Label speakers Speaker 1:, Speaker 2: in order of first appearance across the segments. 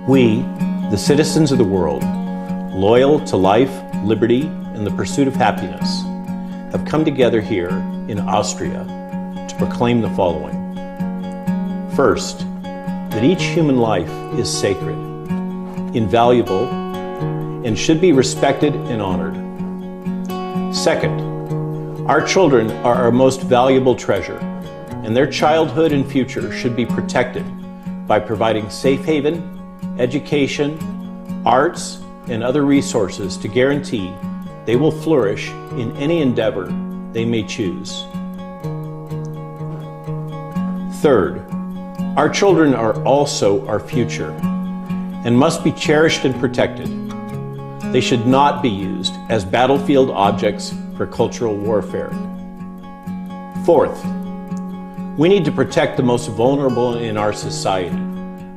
Speaker 1: We, the citizens of the world, loyal to life, liberty, and the pursuit of happiness, have come together here in Austria to proclaim the following. First, that each human life is sacred, invaluable, and should be respected and honored. Second, our children are our most valuable treasure, and their childhood and future should be protected by providing safe haven, education, arts, and other resources to guarantee they will flourish in any endeavor they may choose. Third, our children are also our future and must be cherished and protected. They should not be used as battlefield objects for cultural warfare. Fourth, we need to protect the most vulnerable in our society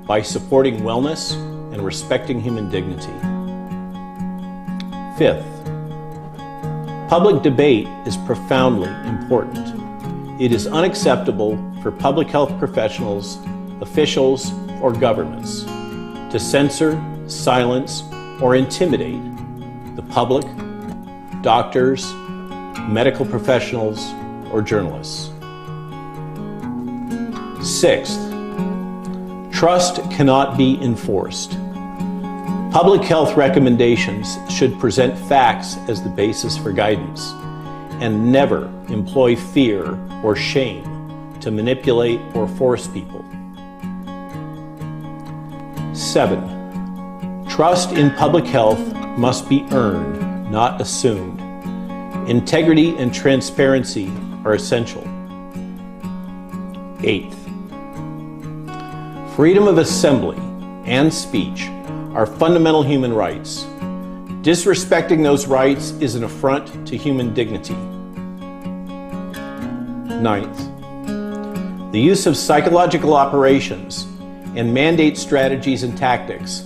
Speaker 1: by supporting wellness and respecting human dignity. Fifth, public debate is profoundly important. It is unacceptable for public health professionals, officials, or governments to censor, silence, or intimidate the public, doctors, medical professionals, or journalists. Sixth, trust cannot be enforced. Public health recommendations should present facts as the basis for guidance and never employ fear or shame to manipulate or force people. 7. Trust in public health must be earned, not assumed. Integrity and transparency are essential. 8th, freedom of assembly and speech are fundamental human rights. Disrespecting those rights is an affront to human dignity. 9th, the use of psychological operations and mandate strategies and tactics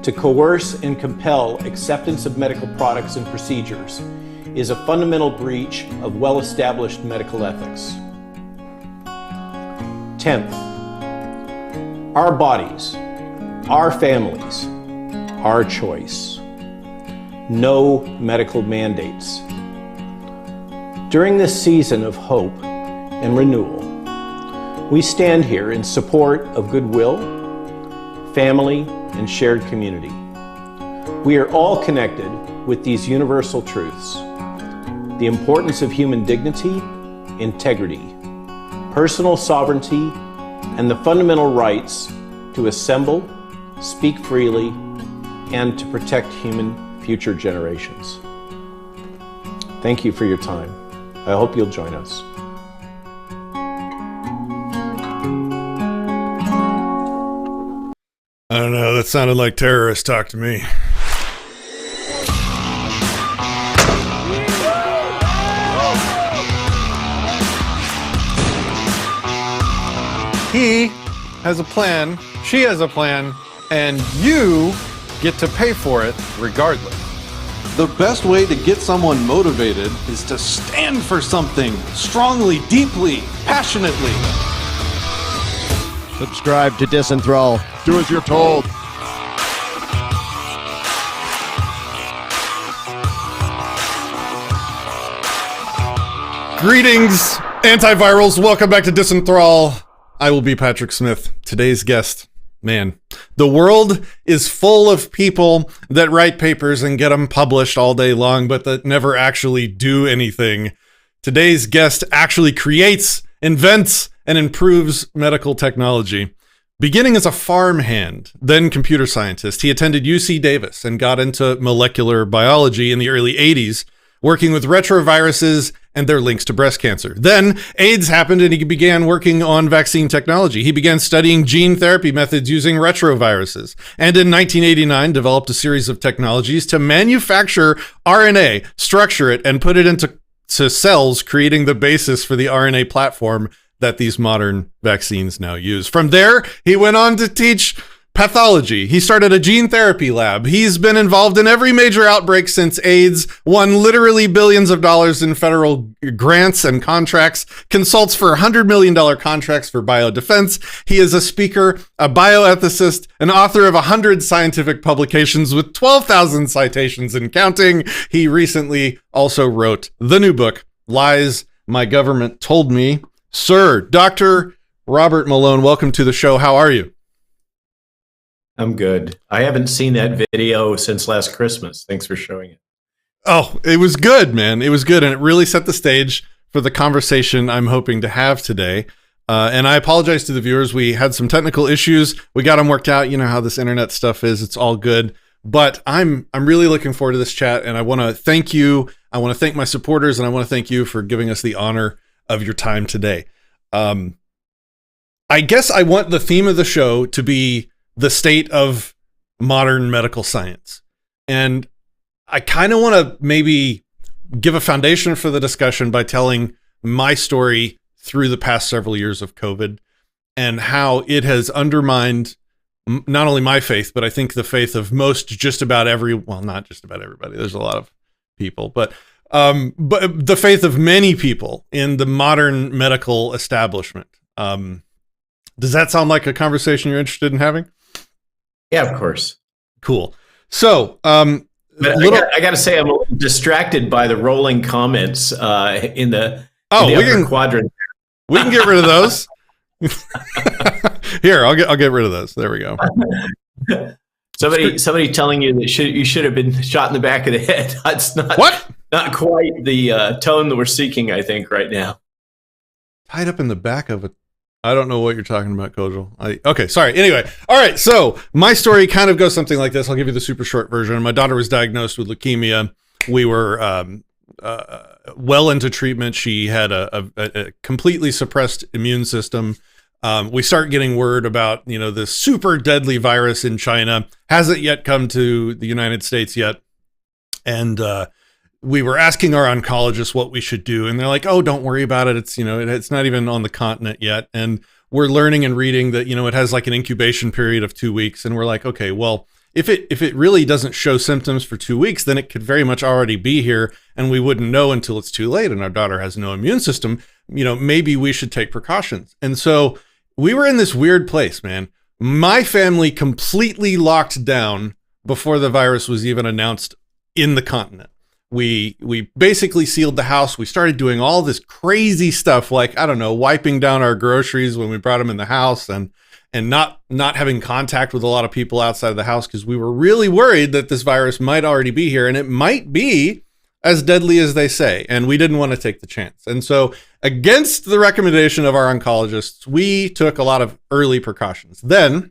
Speaker 1: to coerce and compel acceptance of medical products and procedures is a fundamental breach of well-established medical ethics. 10th, our bodies, our families, our choice. No medical mandates. During this season of hope and renewal, we stand here in support of goodwill, family, and shared community. We are all connected with these universal truths: the importance of human dignity, integrity, personal sovereignty, and the fundamental rights to assemble, speak freely, and to protect human future generations. Thank you for your time. I hope you'll join us.
Speaker 2: I don't know, that sounded like terrorist talk to me. He has a plan, she has a plan, and you get to pay for it regardless.
Speaker 3: The best way to get someone motivated is to stand for something strongly, deeply, passionately.
Speaker 4: Subscribe to Disenthrall.
Speaker 5: Do as you're told.
Speaker 2: Greetings, antivirals. Welcome back to Disenthrall. I will be Patrick Smith. Today's guest, man, the world is full of people that write papers and get them published all day long, but that never actually do anything. Today's guest actually creates, invents, and improves medical technology. Beginning as a farmhand, then computer scientist, he attended UC Davis and got into molecular biology in the early 80s, working with retroviruses and their links to breast cancer. Then AIDS happened and he began working on vaccine technology. He began studying gene therapy methods using retroviruses, and in 1989 developed a series of technologies to manufacture RNA, structure it, and put it into cells, creating the basis for the RNA platform that these modern vaccines now use. From there, he went on to teach pathology. He started a gene therapy lab. He's been involved in every major outbreak since AIDS, won literally billions of dollars in federal grants and contracts, consults for $100 million contracts for biodefense. He is a speaker, a bioethicist, an author of 100 scientific publications with 12,000 citations and counting. He recently also wrote the new book, Lies My Government Told Me. Sir, Dr. Robert Malone, welcome to the show. How are you?
Speaker 5: I'm good. I haven't seen that video since last Christmas. Thanks for showing it.
Speaker 2: Oh, it was good, man. It was good. And it really set the stage for the conversation I'm hoping to have today. And I apologize to the viewers. We had some technical issues. We got them worked out. You know how this internet stuff is. It's all good. But I'm really looking forward to this chat. And I want to thank you. I want to thank my supporters. And I want to thank you for giving us the honor of your time today. I guess I want the theme of the show to be the state of modern medical science. And I kind of want to maybe give a foundation for the discussion by telling my story through the past several years of COVID and how it has undermined not only my faith, but I think the faith of most, just about well, not just about everybody. There's a lot of people, but the faith of many people in the modern medical establishment. Does that sound like a conversation you're interested in having?
Speaker 5: Yeah, of course.
Speaker 2: Cool. So,
Speaker 5: I got to say, I'm a little distracted by the rolling comments in the upper quadrant.
Speaker 2: We can get rid of those. Here, I'll get rid of those. There we go.
Speaker 5: Somebody telling you that you should have been shot in the back of the head. That's not quite the tone that we're seeking, I think, right now.
Speaker 2: Tied up in the back of a. I don't know what you're talking about, Kojal. Okay, sorry. Anyway, all right. So my story kind of goes something like this. I'll give you the super short version. My daughter was diagnosed with leukemia. We were well into treatment. She had a completely suppressed immune system. We start getting word about, this super deadly virus in China. Hasn't yet come to the United States yet. And we were asking our oncologists what we should do. And they're like, oh, don't worry about it. It's, it's not even on the continent yet. And we're learning and reading that, it has like an incubation period of 2 weeks. And we're like, okay, well, if it really doesn't show symptoms for 2 weeks, then it could very much already be here. And we wouldn't know until it's too late. And our daughter has no immune system. Maybe we should take precautions. And so we were in this weird place, man. My family completely locked down before the virus was even announced in the continent. We basically sealed the house. We started doing all this crazy stuff, like, I don't know, wiping down our groceries when we brought them in the house and not having contact with a lot of people outside of the house because we were really worried that this virus might already be here and it might be as deadly as they say. And we didn't want to take the chance. And so against the recommendation of our oncologists, we took a lot of early precautions. Then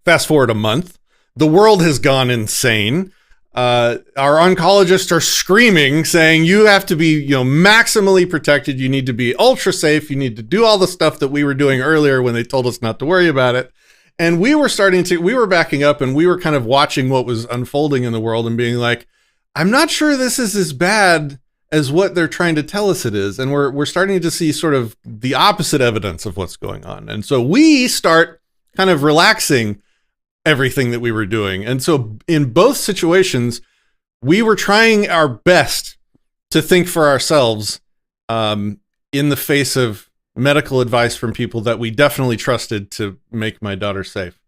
Speaker 2: fast forward a month, the world has gone insane. Our oncologists are screaming, saying you have to be, maximally protected. You need to be ultra safe. You need to do all the stuff that we were doing earlier when they told us not to worry about it. And we were backing up and we were kind of watching what was unfolding in the world and being like, I'm not sure this is as bad as what they're trying to tell us it is. And we're starting to see sort of the opposite evidence of what's going on. And so we start kind of relaxing everything that we were doing. And so in both situations, we were trying our best to think for ourselves in the face of medical advice from people that we definitely trusted to make my daughter safe.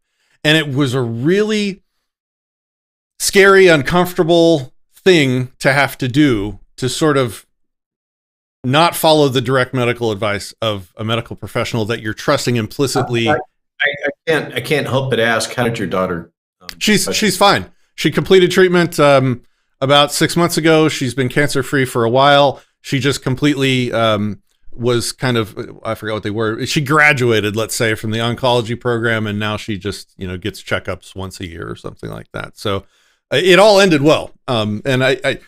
Speaker 2: And it was a really scary, uncomfortable thing to have to do, to sort of not follow the direct medical advice of a medical professional that you're trusting implicitly.
Speaker 5: I can't help but ask, how did your daughter?
Speaker 2: She's fine. She completed treatment about 6 months ago. She's been cancer free for a while. She just completely was kind of, I forgot what they were. She graduated, let's say, from the oncology program, and now she just gets checkups once a year or something like that. So it all ended well. And I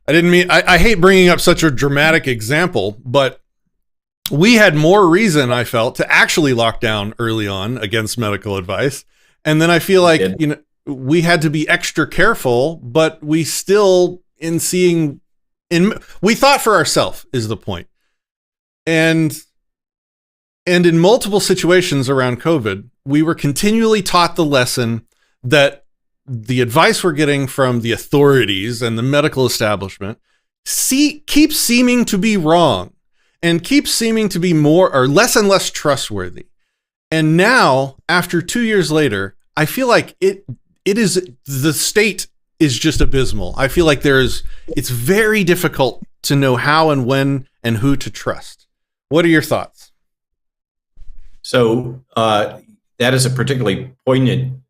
Speaker 2: didn't mean, I hate bringing up such a dramatic example, but we had more reason, I felt, to actually lock down early on against medical advice. And then I feel like, we had to be extra careful, but we still, we thought for ourselves is the point. And in multiple situations around COVID, we were continually taught the lesson that the advice we're getting from the authorities and the medical establishment keeps seeming to be wrong and keeps seeming to be more or less and less trustworthy. And now, after 2 years later, I feel like the state is just abysmal. I feel like it's very difficult to know how and when and who to trust. What are your thoughts?
Speaker 5: So that is a particularly poignant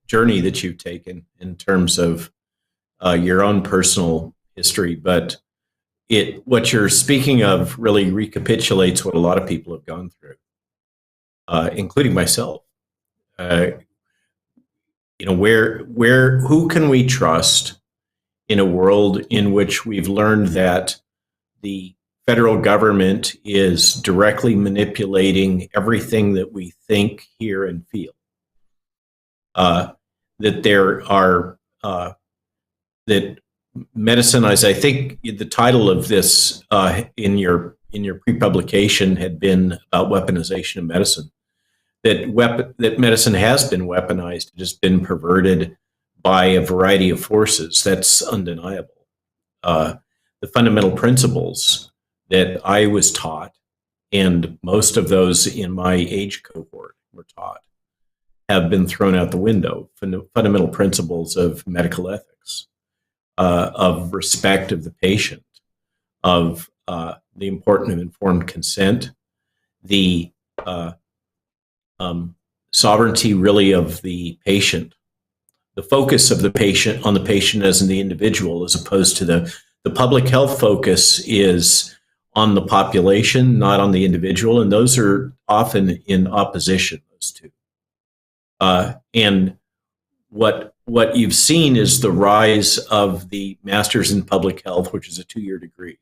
Speaker 5: journey that you've taken in terms of your own personal history, but what you're speaking of really recapitulates what a lot of people have gone through, including myself. Who can we trust in a world in which we've learned that the federal government is directly manipulating everything that we think, hear, and feel? That there are that medicine, as I think the title of this in your pre-publication had been about weaponization of medicine. That medicine has been weaponized. It has been perverted by a variety of forces. That's undeniable. The fundamental principles that I was taught, and most of those in my age cohort were taught, have been thrown out the window. Fundamental principles of medical ethics, of respect of the patient, of the importance of informed consent, the sovereignty really of the patient, the focus of the patient on the patient as in the individual, as opposed to the public health focus is on the population, not on the individual. And those are often in opposition, those two. And what you've seen is the rise of the Masters in Public Health, which is a 2-year degree.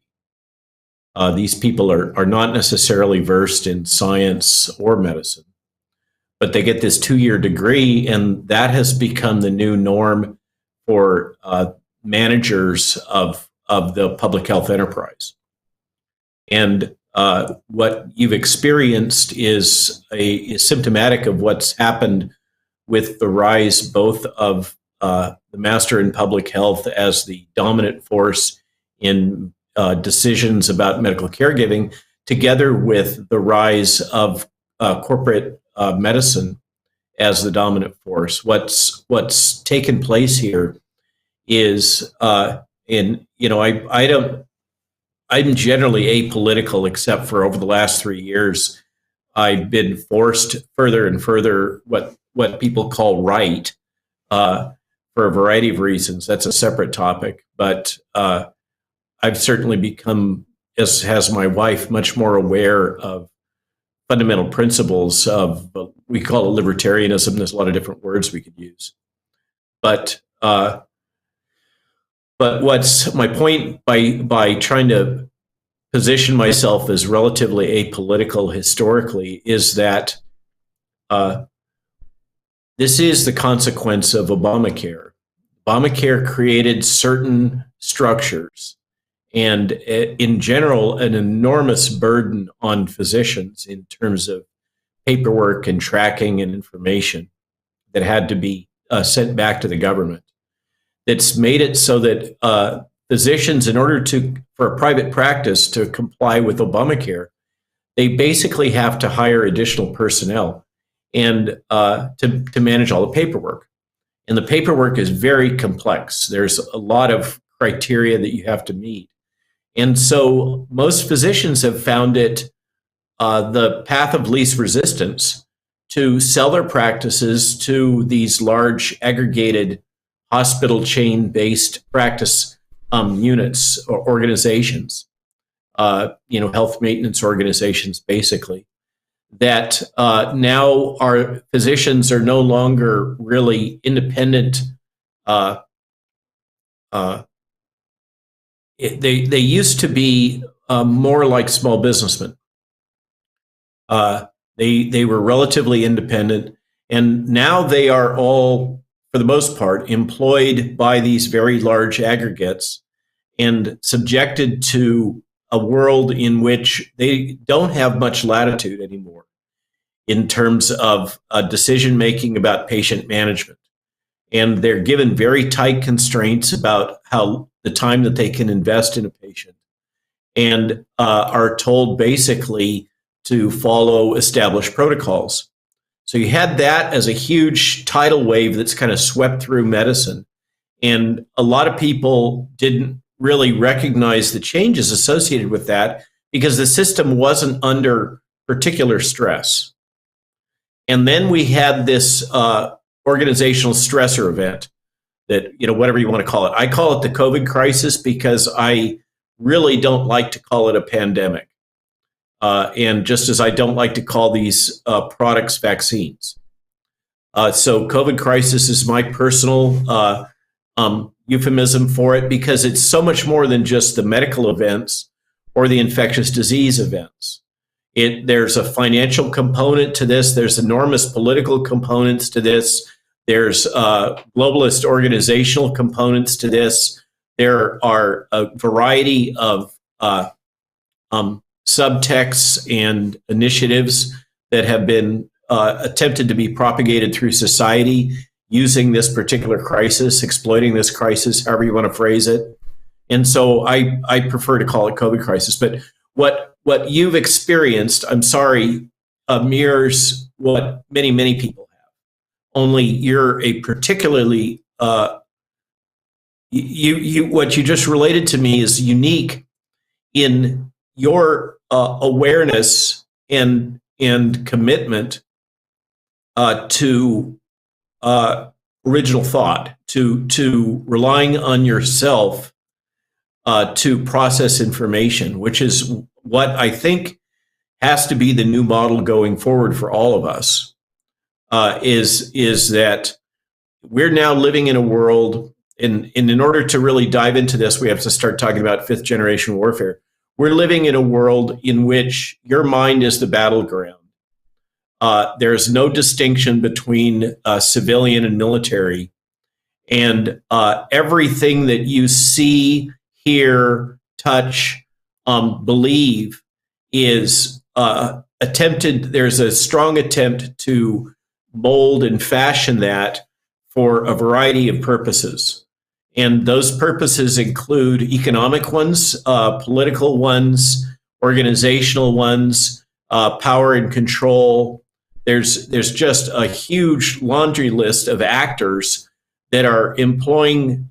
Speaker 5: These people are not necessarily versed in science or medicine, but they get this 2-year degree, and that has become the new norm for managers of the public health enterprise. And what you've experienced is symptomatic of what's happened with the rise both of the Master in Public Health as the dominant force in decisions about medical caregiving, together with the rise of corporate medicine as the dominant force. What's taken place here is, I'm generally apolitical, except for over the last 3 years, I've been forced further and further what people call right for a variety of reasons. That's a separate topic, but I've certainly become, as has my wife, much more aware of fundamental principles of, we call it libertarianism. There's a lot of different words we could use. But what's my point by trying to position myself as relatively apolitical historically is that this is the consequence of Obamacare. Obamacare created certain structures and, in general, an enormous burden on physicians in terms of paperwork and tracking and information that had to be sent back to the government. That's made it so that physicians, in order for a private practice to comply with Obamacare, they basically have to hire additional personnel and to manage all the paperwork. And the paperwork is very complex. There's a lot of criteria that you have to meet. And so most physicians have found it the path of least resistance to sell their practices to these large aggregated hospital chain-based practice units or organizations, health maintenance organizations, basically, that now our physicians are no longer really independent. They used to be more like small businessmen. They were relatively independent, and now they are all, for the most part, employed by these very large aggregates and subjected to a world in which they don't have much latitude anymore. in terms of decision making about patient management. And they're given very tight constraints about how the time that they can invest in a patient, and are told basically to follow established protocols. So you had that as a huge tidal wave that's kind of swept through medicine. And a lot of people didn't really recognize the changes associated with that because the system wasn't under particular stress. And then we had this organizational stressor event that, whatever you want to call it. I call it the COVID crisis because I really don't like to call it a pandemic. And just as I don't like to call these products vaccines. So COVID crisis is my personal euphemism for it because it's so much more than just the medical events or the infectious disease events. There's a financial component to this. There's enormous political components to this. There's globalist organizational components to this. There are a variety of subtexts and initiatives that have been attempted to be propagated through society using this particular crisis, exploiting this crisis, however you want to phrase it. And so I prefer to call it COVID crisis. But what you've experienced, I'm sorry, mirrors what many people have. Only you're a particularly what you just related to me is unique in your awareness and commitment to original thought, to relying on yourself to process information, which is what I think has to be the new model going forward for all of us. Is that we're now living in a world, and in order to really dive into this, we have to start talking about fifth generation warfare. We're living in a world in which your mind is the battleground. There's no distinction between civilian and military. And everything that you see, hear, touch, believe is attempted. There's a strong attempt to mold and fashion that for a variety of purposes. And those purposes include economic ones, political ones, organizational ones, power and control. There's just a huge laundry list of actors that are employing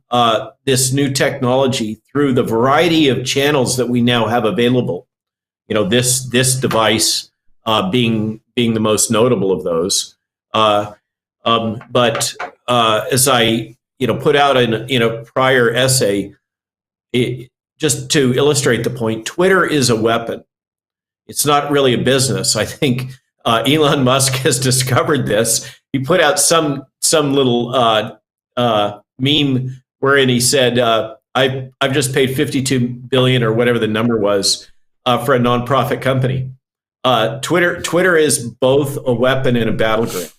Speaker 5: this new technology through the variety of channels that we now have available. This device being the most notable of those. But as I put out in a prior essay, just to illustrate the point, Twitter is a weapon. It's not really a business. I think Elon Musk has discovered this. He put out some little meme wherein he said, "I've just paid $52 billion or whatever the number was for a nonprofit company." Twitter is both a weapon and a battleground.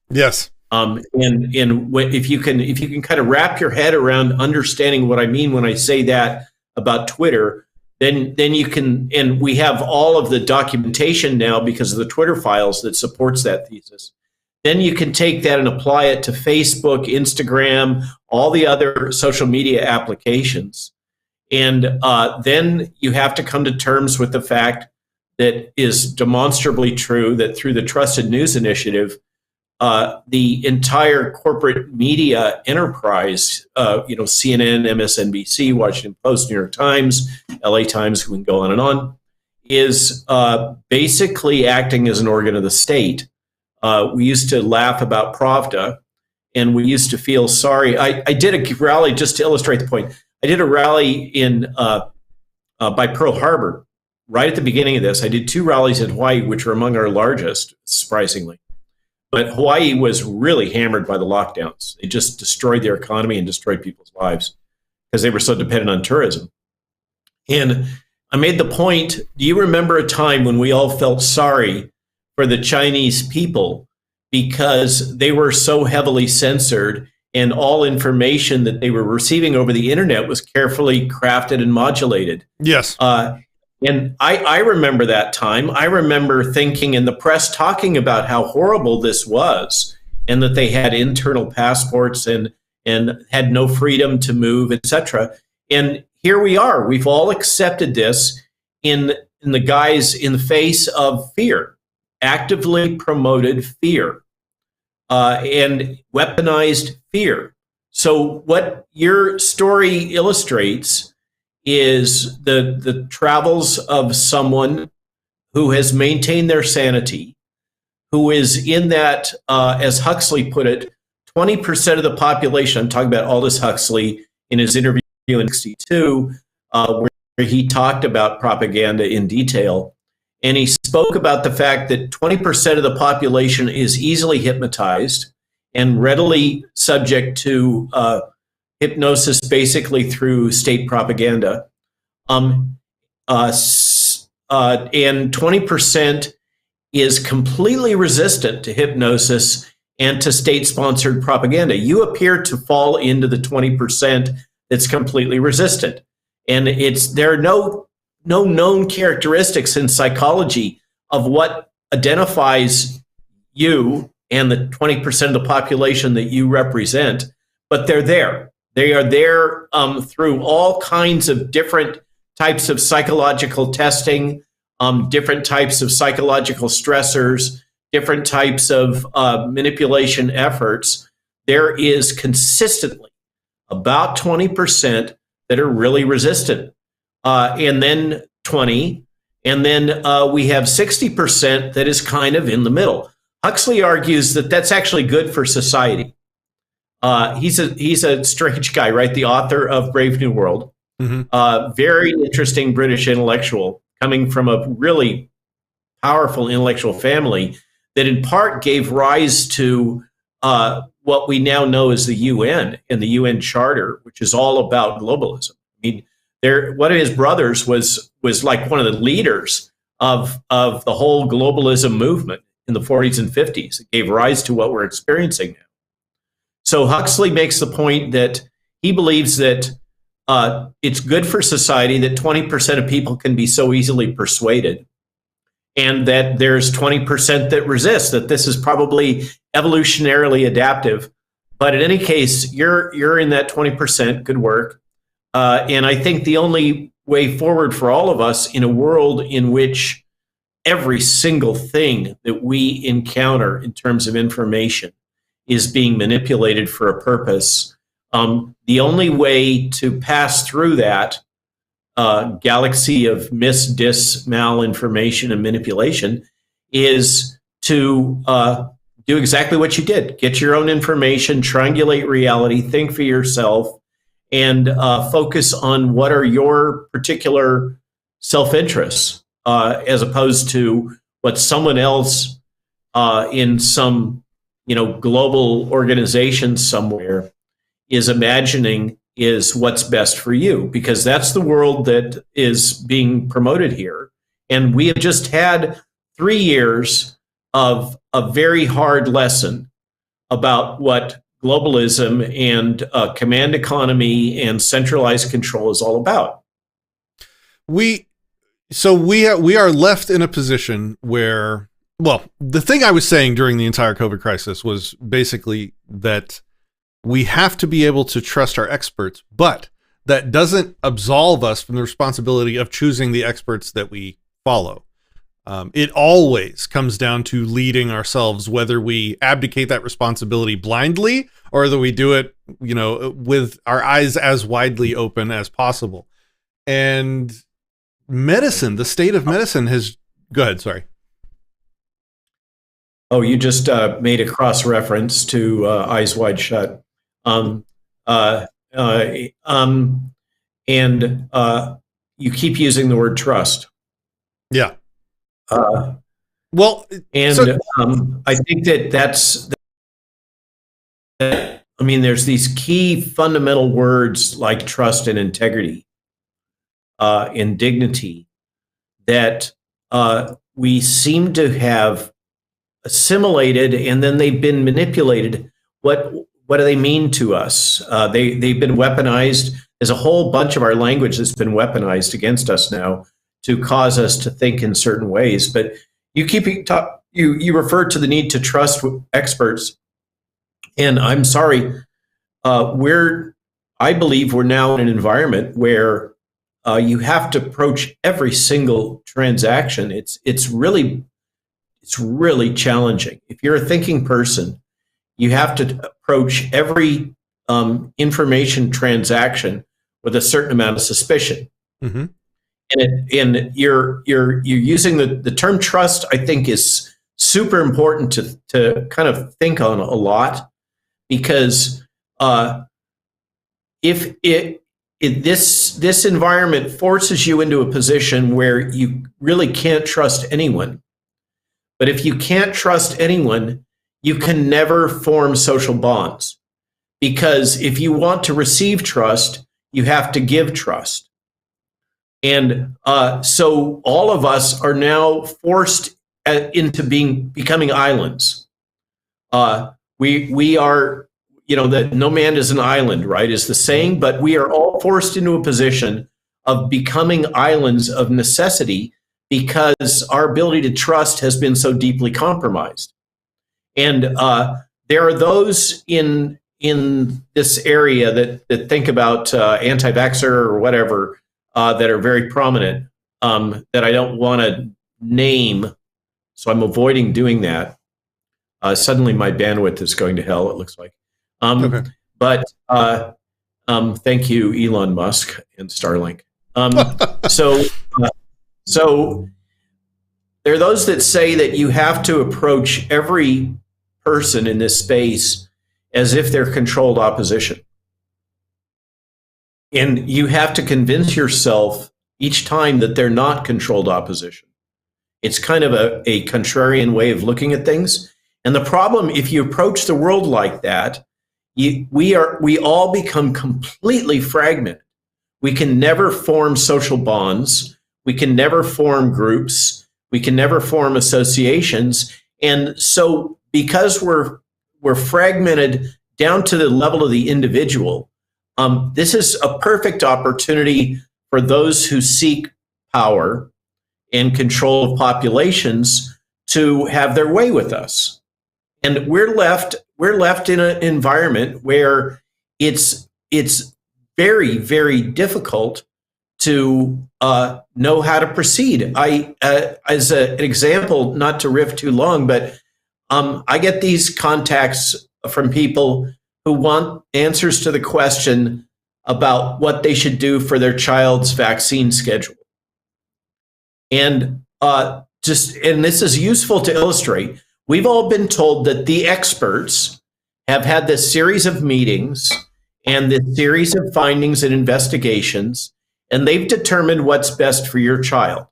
Speaker 2: Yes.
Speaker 5: If you can kind of wrap your head around understanding what I mean when I say that about Twitter, then you can, and we have all of the documentation now because of the Twitter files that supports that thesis. Then you can take that and apply it to Facebook, Instagram, all the other social media applications. And then you have to come to terms with the fact that is demonstrably true that through the Trusted News Initiative, the entire corporate media enterprise, CNN, MSNBC, Washington Post, New York Times, LA Times, we can go on and on, is basically acting as an organ of the state. We used to laugh about Pravda, and we used to feel sorry. I did a rally, just to illustrate the point. I did a rally by Pearl Harbor right at the beginning of this. I did 2 rallies in Hawaii, which were among our largest, surprisingly. But Hawaii was really hammered by the lockdowns. They just destroyed their economy and destroyed people's lives because they were so dependent on tourism. And I made the point, do you remember a time when we all felt sorry for the Chinese people because they were so heavily censored and all information that they were receiving over the internet was carefully crafted and modulated?
Speaker 2: Yes.
Speaker 5: And I remember that time. I remember thinking in the press talking about how horrible this was, and that they had internal passports and had no freedom to move, etc. And here we are. We've all accepted this in the face of fear, actively promoted fear, and weaponized fear. So what your story illustrates is the travels of someone who has maintained their sanity, who is in that, as Huxley put it, 20% of the population. I'm talking about Aldous Huxley in his interview in 1962, where he talked about propaganda in detail. And he spoke about the fact that 20% of the population is easily hypnotized and readily subject to hypnosis, basically through state propaganda. And 20% is completely resistant to hypnosis and to state-sponsored propaganda. You appear to fall into the 20% that's completely resistant. And there are no known characteristics in psychology of what identifies you and the 20% of the population that you represent, but they're there. They are there through all kinds of different types of psychological testing, different types of psychological stressors, different types of manipulation efforts. There is consistently about 20% that are really resistant, and then 20, and then we have 60% that is kind of in the middle. Huxley argues that that's actually good for society. He's a strange guy, right? The author of Brave New World. Mm-hmm. Very interesting British intellectual coming from a really powerful intellectual family that in part gave rise to what we now know as the UN and the UN Charter, which is all about globalism. I mean, one of his brothers was like one of the leaders of the whole globalism movement in the 40s and 50s. It gave rise to what we're experiencing now. So Huxley makes the point that he believes that it's good for society that 20% of people can be so easily persuaded, and that there's 20% that resist, that this is probably evolutionarily adaptive. But in any case, you're in that 20%. Good work. And I think the only way forward for all of us in a world in which every single thing that we encounter in terms of information is being manipulated for a purpose, the only way to pass through that galaxy of mis, dis, malinformation and manipulation is to do exactly what you did. Get your own information, triangulate reality, think for yourself, and focus on what are your particular self-interests, as opposed to what someone else in some global organization somewhere is imagining is what's best for you, because that's the world that is being promoted here. And we have just had 3 years of a very hard lesson about what globalism and command economy and centralized control is all about.
Speaker 2: We are left in a position where, well, the thing I was saying during the entire COVID crisis was basically that we have to be able to trust our experts, but that doesn't absolve us from the responsibility of choosing the experts that we follow. It always comes down to leading ourselves, whether we abdicate that responsibility blindly or whether we do it, with our eyes as widely open as possible. And medicine, the state of medicine has... Go ahead, sorry.
Speaker 5: Oh, you just made a cross-reference to Eyes Wide Shut. And you keep using the word trust.
Speaker 2: Yeah.
Speaker 5: I think that's there's these key fundamental words like trust and integrity, and dignity that we seem to have assimilated, and then they've been manipulated. What do they mean to us? They've been weaponized. There's a whole bunch of our language that's been weaponized against us now to cause us to think in certain ways. But you you refer to the need to trust experts, and I'm sorry, I believe we're now in an environment where you have to approach every single transaction. It's really challenging. If you're a thinking person, you have to approach every information transaction with a certain amount of suspicion.
Speaker 2: Mm-hmm.
Speaker 5: And you're using the term trust. I think is super important to kind of think on a lot, because if this environment forces you into a position where you really can't trust anyone. But if you can't trust anyone, you can never form social bonds, because if you want to receive trust, you have to give trust. And so all of us are now forced into becoming islands. We are, that no man is an island, right, is the saying, but we are all forced into a position of becoming islands of necessity, because our ability to trust has been so deeply compromised. And there are those in this area that think about anti-vaxxer or whatever, that are very prominent, that I don't want to name, so I'm avoiding doing that. Suddenly my bandwidth is going to hell, it looks like. Okay. But thank you, Elon Musk and Starlink. So there are those that say that you have to approach every person in this space as if they're controlled opposition. And you have to convince yourself each time that they're not controlled opposition. It's kind of a contrarian way of looking at things. And the problem, if you approach the world like that, we all become completely fragmented. We can never form social bonds. We can never form groups. We can never form associations. And so because we're fragmented down to the level of the individual, this is a perfect opportunity for those who seek power and control of populations to have their way with us. And we're left in an environment where it's very, very difficult to know how to proceed. As an example, not to riff too long, but I get these contacts from people who want answers to the question about what they should do for their child's vaccine schedule. And this is useful to illustrate. We've all been told that the experts have had this series of meetings and this series of findings and investigations, and they've determined what's best for your child.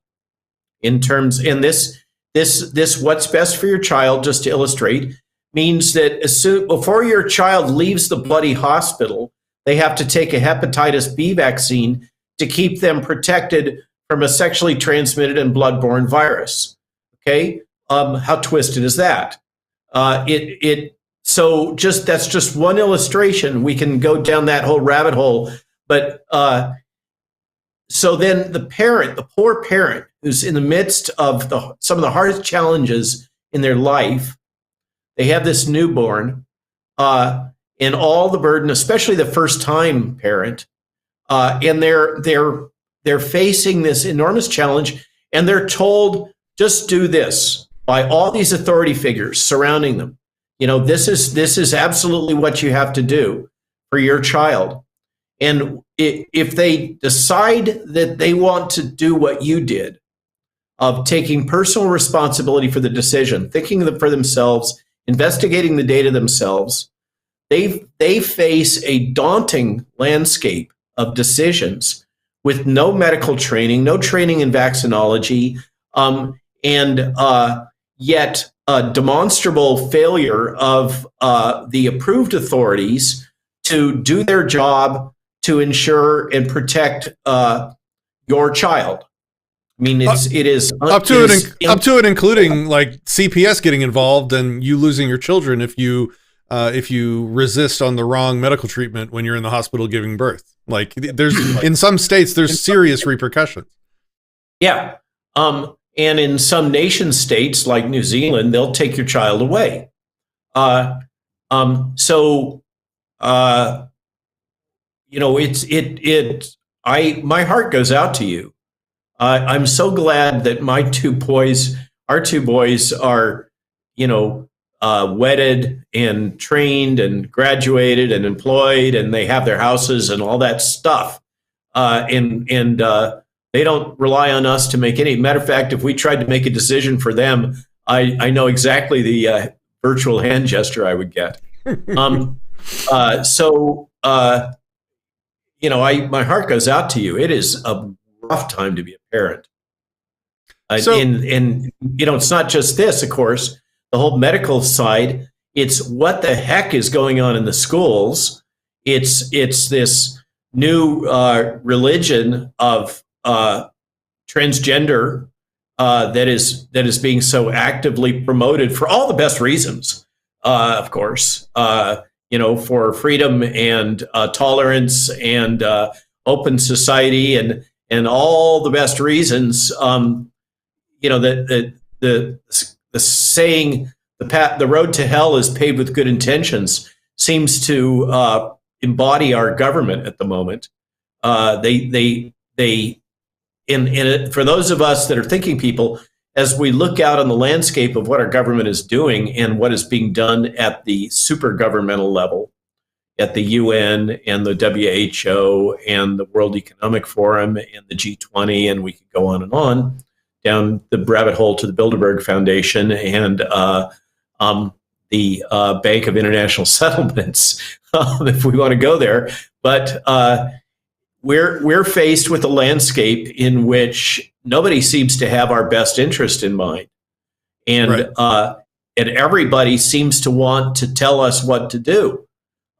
Speaker 5: And this what's best for your child, just to illustrate, means that before your child leaves the bloody hospital, they have to take a hepatitis B vaccine to keep them protected from a sexually transmitted and bloodborne virus. Okay, how twisted is that? So that's just one illustration. We can go down that whole rabbit hole, but so then the poor parent who's in the midst of some of the hardest challenges in their life, they have this newborn, and all the burden, especially the first-time parent, and they're facing this enormous challenge, and they're told, just do this by all these authority figures surrounding them. This is absolutely what you have to do for your child. And if they decide that they want to do what you did, of taking personal responsibility for the decision, thinking for themselves, investigating the data themselves, they face a daunting landscape of decisions with no medical training, no training in vaccinology, and yet a demonstrable failure of the approved authorities to do their job to ensure and protect your child. I mean, it is
Speaker 2: up to it, including like CPS getting involved and you losing your children if you resist on the wrong medical treatment when you're in the hospital giving birth. Like, there's in some states there's serious repercussions.
Speaker 5: Yeah. And in some nation states like New Zealand, they'll take your child away. So my heart goes out to you. I'm so glad that our two boys are, wedded and trained and graduated and employed, and they have their houses and all that stuff. And they don't rely on us to make any. Matter of fact, if we tried to make a decision for them, I know exactly the virtual hand gesture I would get. My heart goes out to you. It is a rough time to be a parent. It's not just this, of course, the whole medical side. It's what the heck is going on in the schools. It's this new religion of transgender that is being so actively promoted for all the best reasons, of course, for freedom and tolerance and open society and all the best reasons. The saying the road to hell is paved with good intentions seems to embody our government at the moment. For those of us that are thinking people, as we look out on the landscape of what our government is doing and what is being done at the super governmental level, at the UN and the WHO and the World Economic Forum and the G20, and we could go on down the rabbit hole to the Bilderberg Foundation and the Bank of International Settlements, if we want to go there. But we're faced with a landscape in which nobody seems to have our best interest in mind, and everybody seems to want to tell us what to do,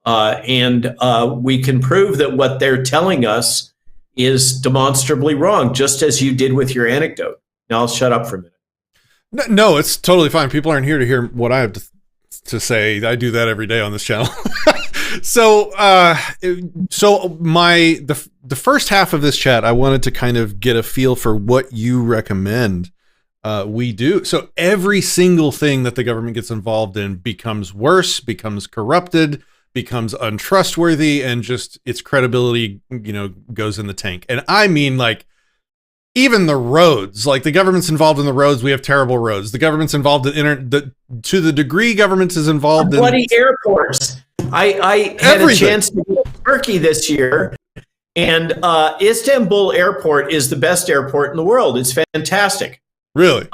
Speaker 5: and we can prove that what they're telling us is demonstrably wrong, just as you did with your anecdote. Now I'll shut up for a minute.
Speaker 2: No, it's totally fine. People aren't here to hear what I have to say. I do that every day on this channel. So the first half of this chat, I wanted to kind of get a feel for what you recommend we do. So every single thing that the government gets involved in becomes worse, becomes corrupted, becomes untrustworthy, and just its credibility, goes in the tank. And I mean, like, even the roads, like the government's involved in the roads. We have terrible roads. The government's involved in to the degree government is involved in
Speaker 5: bloody airports. I had a chance to go to Turkey this year, and Istanbul Airport is the best airport in the world. It's fantastic.
Speaker 2: Really?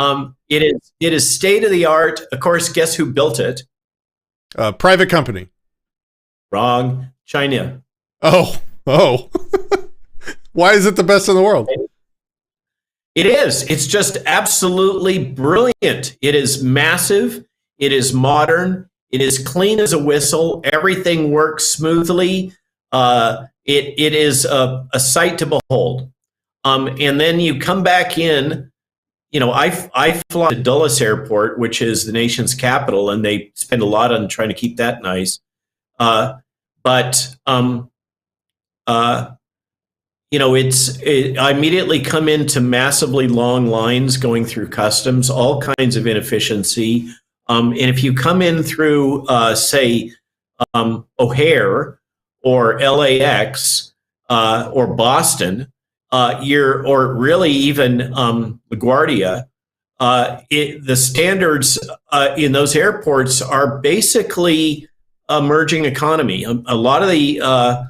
Speaker 5: It is state of the art. Of course, guess who built it?
Speaker 2: Private company.
Speaker 5: Wrong. China.
Speaker 2: Oh. Why is it the best in the world?
Speaker 5: It is. It's just absolutely brilliant. It is massive. It is modern. It is clean as a whistle. Everything works smoothly. It is a sight to behold. And then you come back in. I fly to Dulles Airport, which is the nation's capital, and they spend a lot on trying to keep that nice. I immediately come into massively long lines going through customs, all kinds of inefficiency. And if you come in through, say, O'Hare or LAX or Boston, or really even LaGuardia, the standards in those airports are basically emerging economy. A lot of the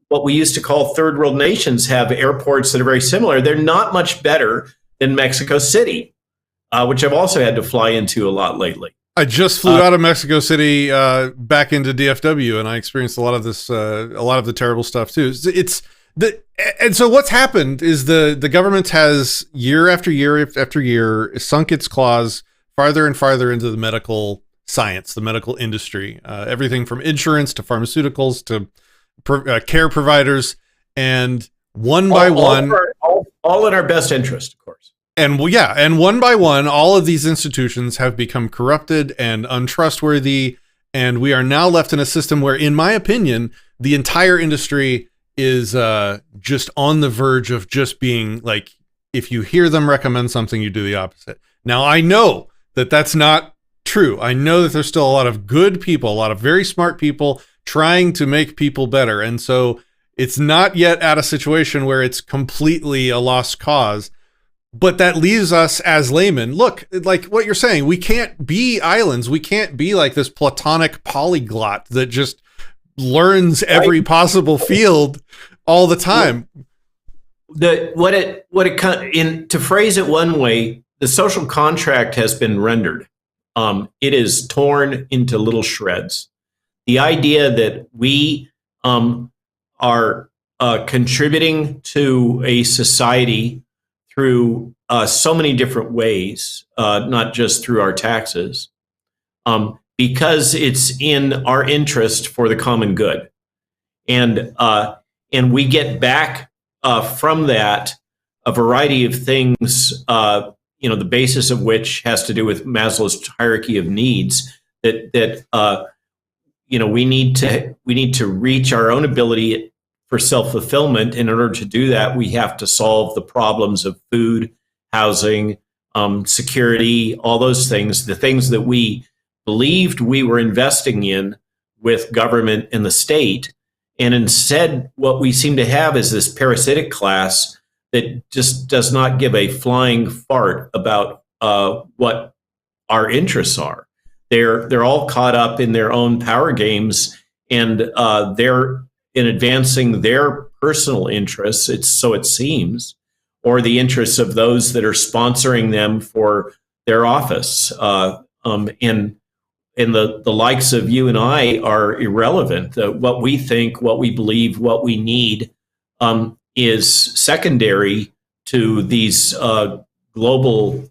Speaker 5: what we used to call third world nations have airports that are very similar. They're not much better than Mexico City, which I've also had to fly into a lot lately.
Speaker 2: I just flew out of Mexico City back into DFW, and I experienced a lot of this, a lot of the terrible stuff too. And so what's happened is the government has year after year after year sunk its claws farther and farther into the medical science, the medical industry, everything from insurance to pharmaceuticals to care providers, and one by one,
Speaker 5: all in our best interest, of course.
Speaker 2: And and one by one, all of these institutions have become corrupted and untrustworthy, and we are now left in a system where, in my opinion, the entire industry is just on the verge of just being like if you hear them recommend something, you do the opposite. Now, I know that that's not true. I know that there's still a lot of good people, a lot of very smart people trying to make people better. And so it's not yet at a situation where it's completely a lost cause. But that leaves us as laymen. Look, like what you're saying, we can't be islands. We can't be like this platonic polyglot that just learns every possible field all the time.
Speaker 5: To phrase it one way, the social contract has been rendered. It is torn into little shreds. The idea that we are contributing to a society through so many different ways, not just through our taxes, because it's in our interest for the common good, and we get back from that a variety of things. The basis of which has to do with Maslow's hierarchy of needs. That we need to reach our own ability for self-fulfillment. And in order to do that, we have to solve the problems of food, housing, security, all those things, the things that we believed we were investing in with government and the state. And instead, what we seem to have is this parasitic class that just does not give a flying fart about what our interests are. They're all caught up in their own power games, and they're in advancing their personal interests, so it seems, or the interests of those that are sponsoring them for their office. And the likes of you and I are irrelevant. What we think, what we believe, what we need is secondary to these global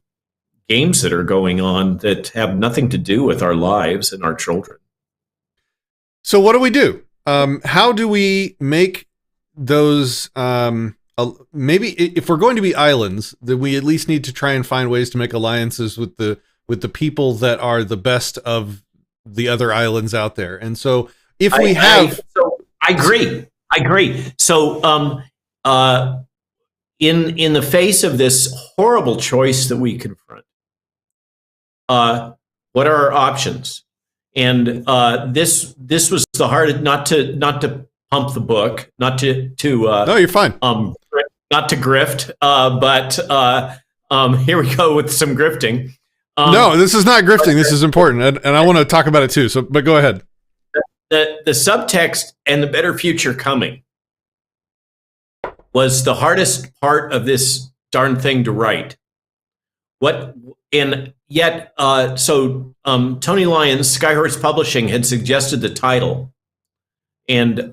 Speaker 5: games that are going on that have nothing to do with our lives and our children.
Speaker 2: So what do we do? How do we make those, maybe if we're going to be islands, then we at least need to try and find ways to make alliances with the people that are the best of the other islands out there. And so if we I agree. So, in the face of this horrible choice that we confront, what are our options? And this was the hardest. Not to pump the book, not to no, you're fine.
Speaker 5: Not to grift, but here we go with some grifting.
Speaker 2: No, this is not grifting. This is important, and I want to talk about it too. So, but go ahead.
Speaker 5: The subtext and the better future coming was the hardest part of this darn thing to write. Tony Lyons, Skyhorse Publishing, had suggested the title, and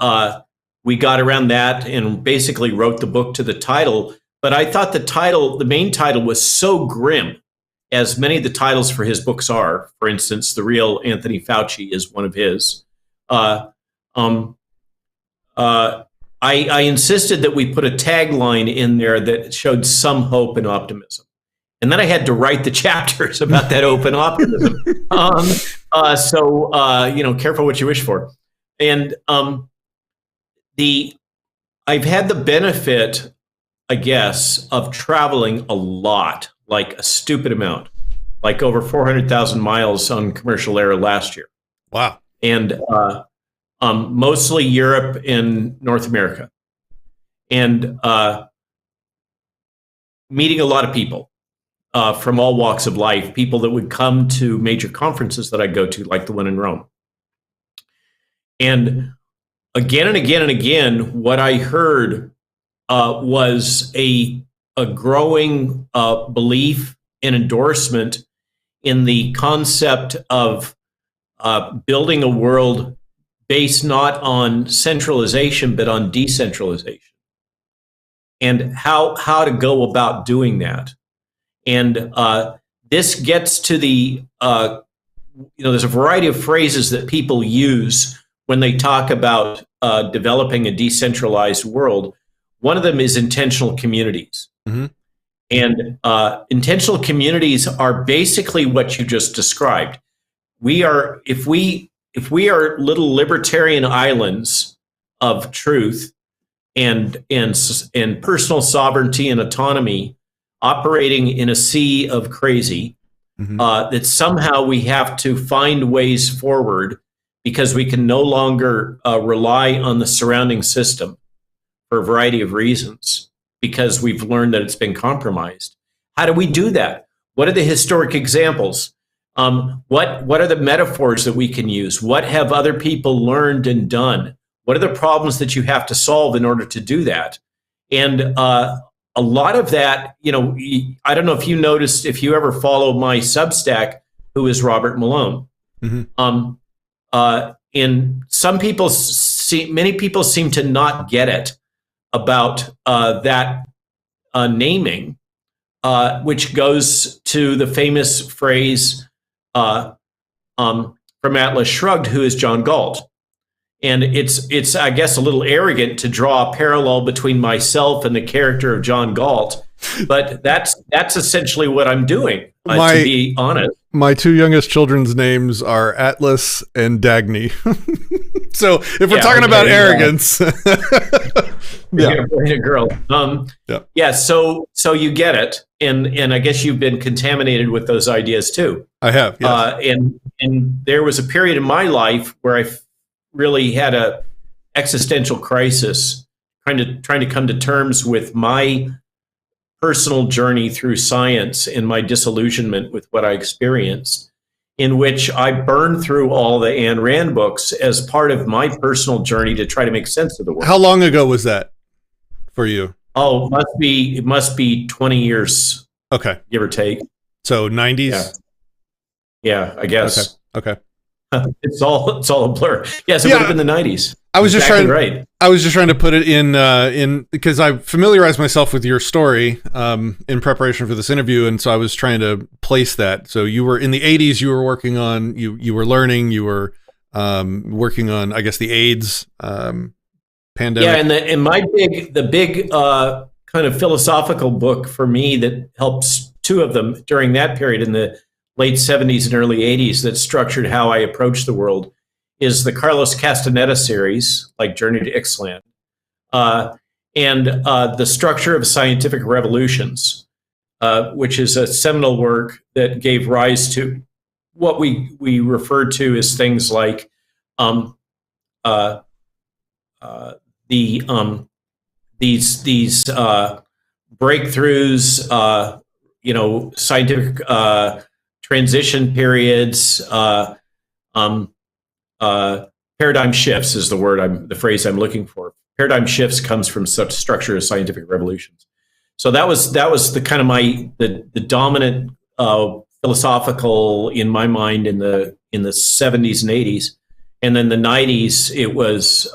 Speaker 5: we got around that and basically wrote the book to the title. But I thought the main title, was so grim, as many of the titles for his books are. For instance, The Real Anthony Fauci is one of his. I insisted that we put a tagline in there that showed some hope and optimism. And then I had to write the chapters about that hope and optimism. Careful what you wish for. And I've had the benefit, I guess, of traveling a lot, like a stupid amount, like over 400,000 miles on commercial air last year.
Speaker 2: Wow.
Speaker 5: And mostly Europe and North America, and meeting a lot of people from all walks of life, people that would come to major conferences that I go to, like the one in Rome. And again and again and again, what I heard was a growing belief and endorsement in the concept of building a world based not on centralization, but on decentralization, and how to go about doing that. And this gets to the, there's a variety of phrases that people use when they talk about developing a decentralized world. One of them is intentional communities. Mm-hmm. And intentional communities are basically what you just described. If we are little libertarian islands of truth and personal sovereignty and autonomy, operating in a sea of crazy, that somehow we have to find ways forward because we can no longer rely on the surrounding system for a variety of reasons, because we've learned that it's been compromised. How do we do that? What are the historic examples? What are the metaphors that we can use? What have other people learned and done? What are the problems that you have to solve in order to do that? And a lot of that, I don't know if you noticed, if you ever follow my Substack, who is Robert Malone. And many people seem to not get it about that naming, which goes to the famous phrase from Atlas Shrugged, who is John Galt. And it's I guess a little arrogant to draw a parallel between myself and the character of John Galt, but that's essentially what I'm doing. To be honest,
Speaker 2: my two youngest children's names are Atlas and Dagny. So if we're talking about arrogance,
Speaker 5: boy and a girl. So you get it, and I guess you've been contaminated with those ideas too.
Speaker 2: I have, yes.
Speaker 5: And there was a period in my life where I really had a existential crisis, trying to come to terms with my personal journey through science and my disillusionment with what I experienced, in which I burned through all the Ayn Rand books as part of my personal journey to try to make sense of the world.
Speaker 2: How long ago was that for you?
Speaker 5: Oh, it must be 20 years.
Speaker 2: Okay.
Speaker 5: Give or take.
Speaker 2: So 90s?
Speaker 5: Yeah, I guess.
Speaker 2: Okay.
Speaker 5: It's all a blur. Yes, it would have been the 90s.
Speaker 2: I was just trying to put it in because I familiarized myself with your story in preparation for this interview, and so I was trying to place that. So you were in the 80s. You were working on you were learning. You were working on, I guess, the AIDS pandemic.
Speaker 5: Yeah, and the big kind of philosophical book for me that helps, two of them during that period in the late 70s and early 80s that structured how I approach the world is the Carlos Castaneda series, like Journey to Ixtlan, and The Structure of Scientific Revolutions, which is a seminal work that gave rise to what we refer to as things like these breakthroughs, scientific transition periods, paradigm shifts is the phrase I'm looking for. Paradigm shifts comes from such structure as scientific revolutions. So that was the kind of the dominant philosophical in my mind in the 70s and 80s, and then the 90s it was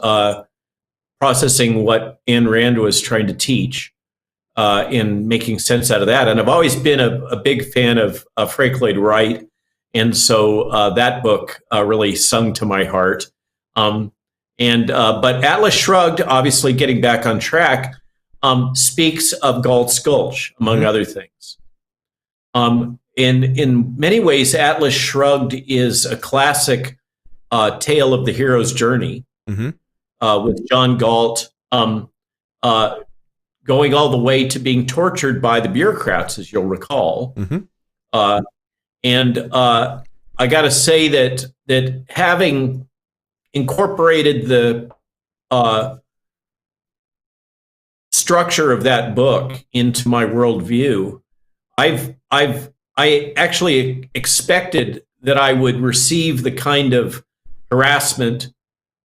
Speaker 5: processing what Ayn Rand was trying to teach and making sense out of that. And I've always been a big fan of Frank Lloyd Wright. And so that book really sung to my heart. But Atlas Shrugged, obviously getting back on track, speaks of Galt's Gulch, among other things. In many ways, Atlas Shrugged is a classic tale of the hero's journey, with John Galt going all the way to being tortured by the bureaucrats, as you'll recall. And I got to say that having incorporated the structure of that book into my worldview, I actually expected that I would receive the kind of harassment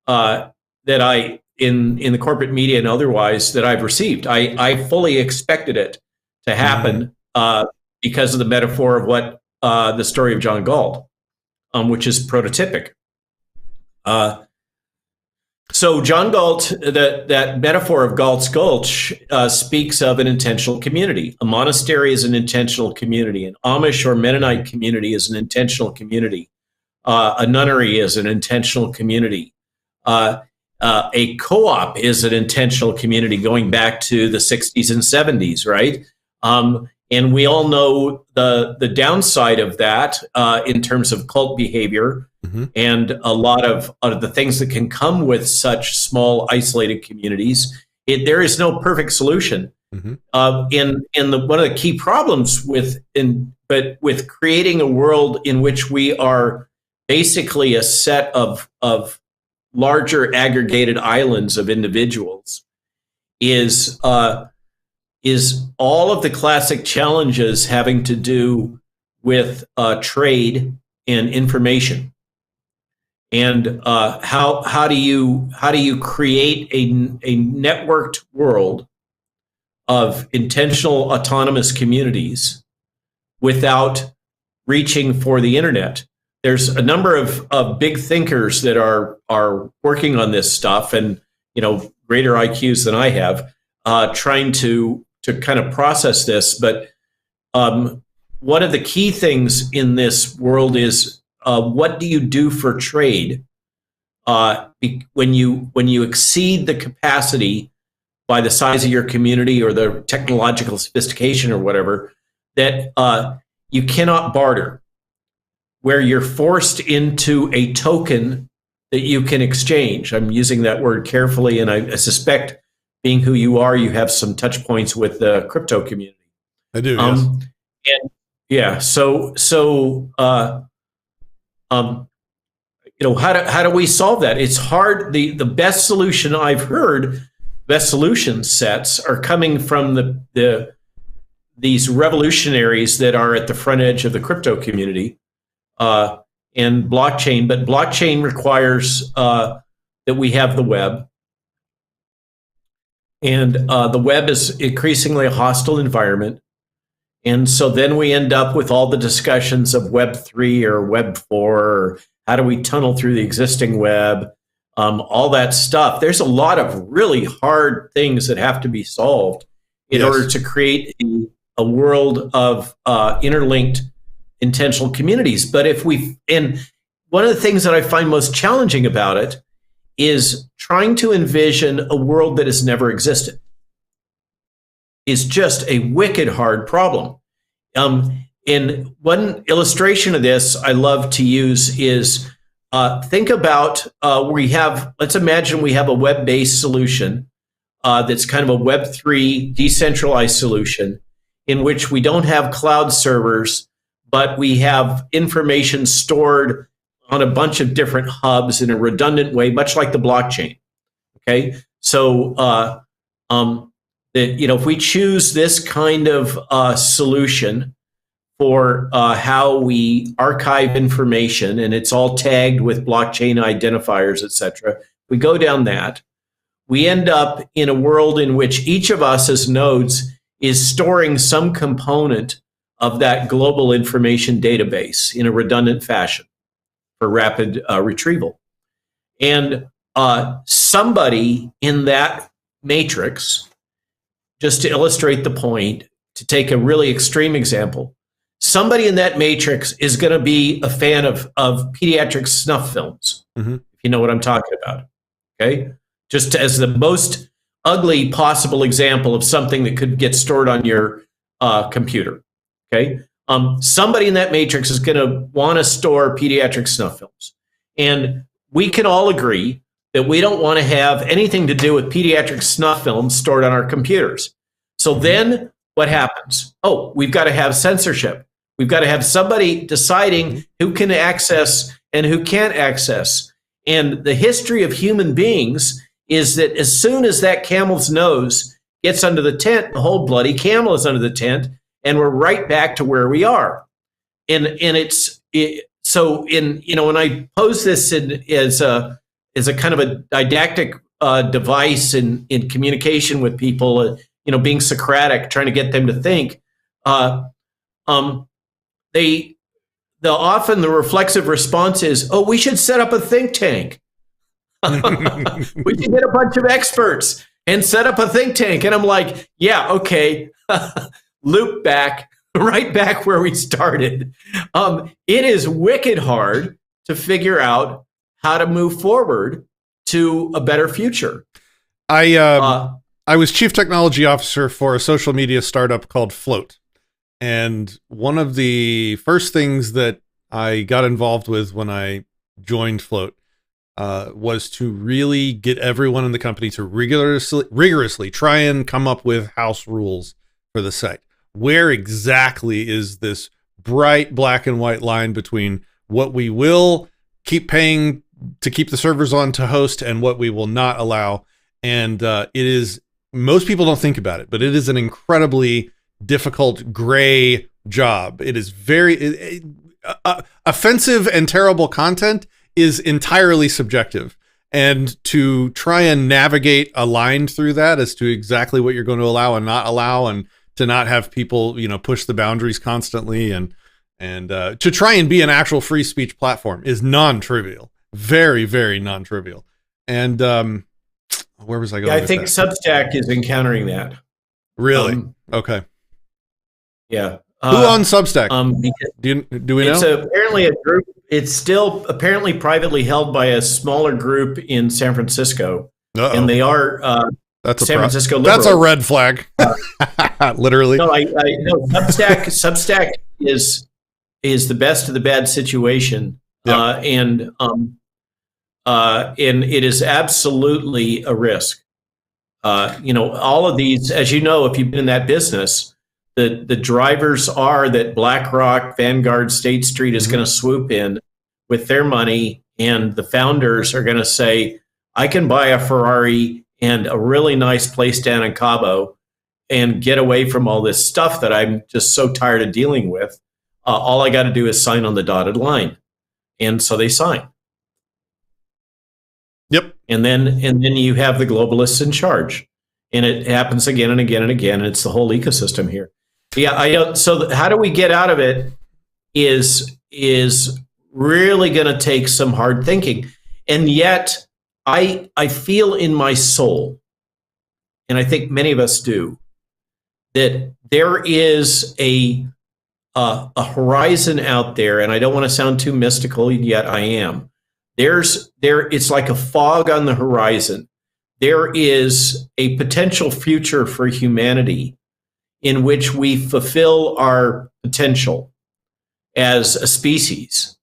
Speaker 5: that I in the corporate media and otherwise that I've received. I fully expected it to happen because of the metaphor of what the story of John Galt, which is prototypic. So John Galt, that metaphor of Galt's Gulch speaks of an intentional community. A monastery is an intentional community. An Amish or Mennonite community is an intentional community. A nunnery is an intentional community. A co-op is an intentional community going back to the 60s and 70s, right? And we all know the downside of that in terms of cult behavior and a lot of the things that can come with such small, isolated communities. There is no perfect solution. One of the key problems with creating a world in which we are basically a set of larger aggregated islands of individuals is all of the classic challenges having to do with trade and information, and how do you create a networked world of intentional autonomous communities without reaching for the internet. There's a number of big thinkers that are working on this stuff, and greater IQs than I have, trying to kind of process this. But one of the key things in this world is what do you do for trade when you exceed the capacity by the size of your community or the technological sophistication or whatever, that you cannot barter, where you're forced into a token that you can exchange. I'm using that word carefully, and I suspect, being who you are, you have some touch points with the crypto community.
Speaker 2: I do, yes.
Speaker 5: And yeah, so how do we solve that? It's hard. The best solution I've heard, best solution sets, are coming from these revolutionaries that are at the front edge of the crypto community and blockchain. But blockchain requires that we have the web, and the web is increasingly a hostile environment. And so then we end up with all the discussions of Web 3 or Web 4, or how do we tunnel through the existing web, all that stuff. There's a lot of really hard things that have to be solved in order to create a world of interlinked intentional communities. But and one of the things that I find most challenging about it is trying to envision a world that has never existed is just a wicked hard problem. And one illustration of this I love to use is think about let's imagine we have a web-based solution that's kind of a Web3 decentralized solution in which we don't have cloud servers, but we have information stored on a bunch of different hubs in a redundant way, much like the blockchain. Okay, so if we choose this kind of solution for how we archive information, and it's all tagged with blockchain identifiers, etc., we go down that, we end up in a world in which each of us as nodes is storing some component of that global information database in a redundant fashion for rapid retrieval. And somebody in that matrix, just to illustrate the point, to take a really extreme example, somebody in that matrix is going to be a fan of pediatric snuff films, if you know what I'm talking about. Okay, just as the most ugly possible example of something that could get stored on your computer. Okay, somebody in that matrix is going to want to store pediatric snuff films, and we can all agree that we don't want to have anything to do with pediatric snuff films stored on our computers. So then what happens? Oh, we've got to have censorship. We've got to have somebody deciding who can access and who can't access. And the history of human beings is that as soon as that camel's nose gets under the tent, the whole bloody camel is under the tent, and we're right back to where we are. And so when I pose this as a kind of a didactic device in communication with people, being Socratic, trying to get them to think, often the reflexive response is, oh, we should set up a think tank. We should get a bunch of experts and set up a think tank. And I'm like, yeah, okay, loop back, right back where we started. It is wicked hard to figure out how to move forward to a better future.
Speaker 2: I was chief technology officer for a social media startup called Float. And one of the first things that I got involved with when I joined Float was to really get everyone in the company to rigorously try and come up with house rules for the site. Where exactly is this bright black and white line between what we will keep paying to keep the servers on to host and what we will not allow? And it is, most people don't think about it, but it is an incredibly difficult gray job. It is very offensive, and terrible content is entirely subjective. And to try and navigate a line through that as to exactly what you're going to allow and not allow, and to not have people, push the boundaries constantly, and to try and be an actual free speech platform is non-trivial. Very, very non-trivial. And where was I going?
Speaker 5: I think Substack is encountering that.
Speaker 2: Really? Okay.
Speaker 5: Yeah.
Speaker 2: Who owns Substack? Do we know?
Speaker 5: It's apparently a group. It's still apparently privately held by a smaller group in San Francisco.
Speaker 2: Uh-oh.
Speaker 5: And they are
Speaker 2: that's
Speaker 5: San Francisco liberal.
Speaker 2: That's a red flag. Literally.
Speaker 5: No, I know Substack is the best of the bad situation.
Speaker 2: Yep.
Speaker 5: And it is absolutely a risk. All of these, as you know, if you've been in that business, the drivers are that BlackRock, Vanguard, State Street is going to swoop in with their money, and the founders are going to say, I can buy a Ferrari and a really nice place down in Cabo and get away from all this stuff that I'm just so tired of dealing with. All I got to do is sign on the dotted line. And so they sign.
Speaker 2: Yep.
Speaker 5: And then you have the globalists in charge. And it happens again and again and again. And it's the whole ecosystem here. Yeah, so how do we get out of it is really going to take some hard thinking. And yet I feel in my soul, and I think many of us do, that there is a horizon out there, and I don't want to sound too mystical, yet I am. It's like a fog on the horizon. There is a potential future for humanity in which we fulfill our potential as a species.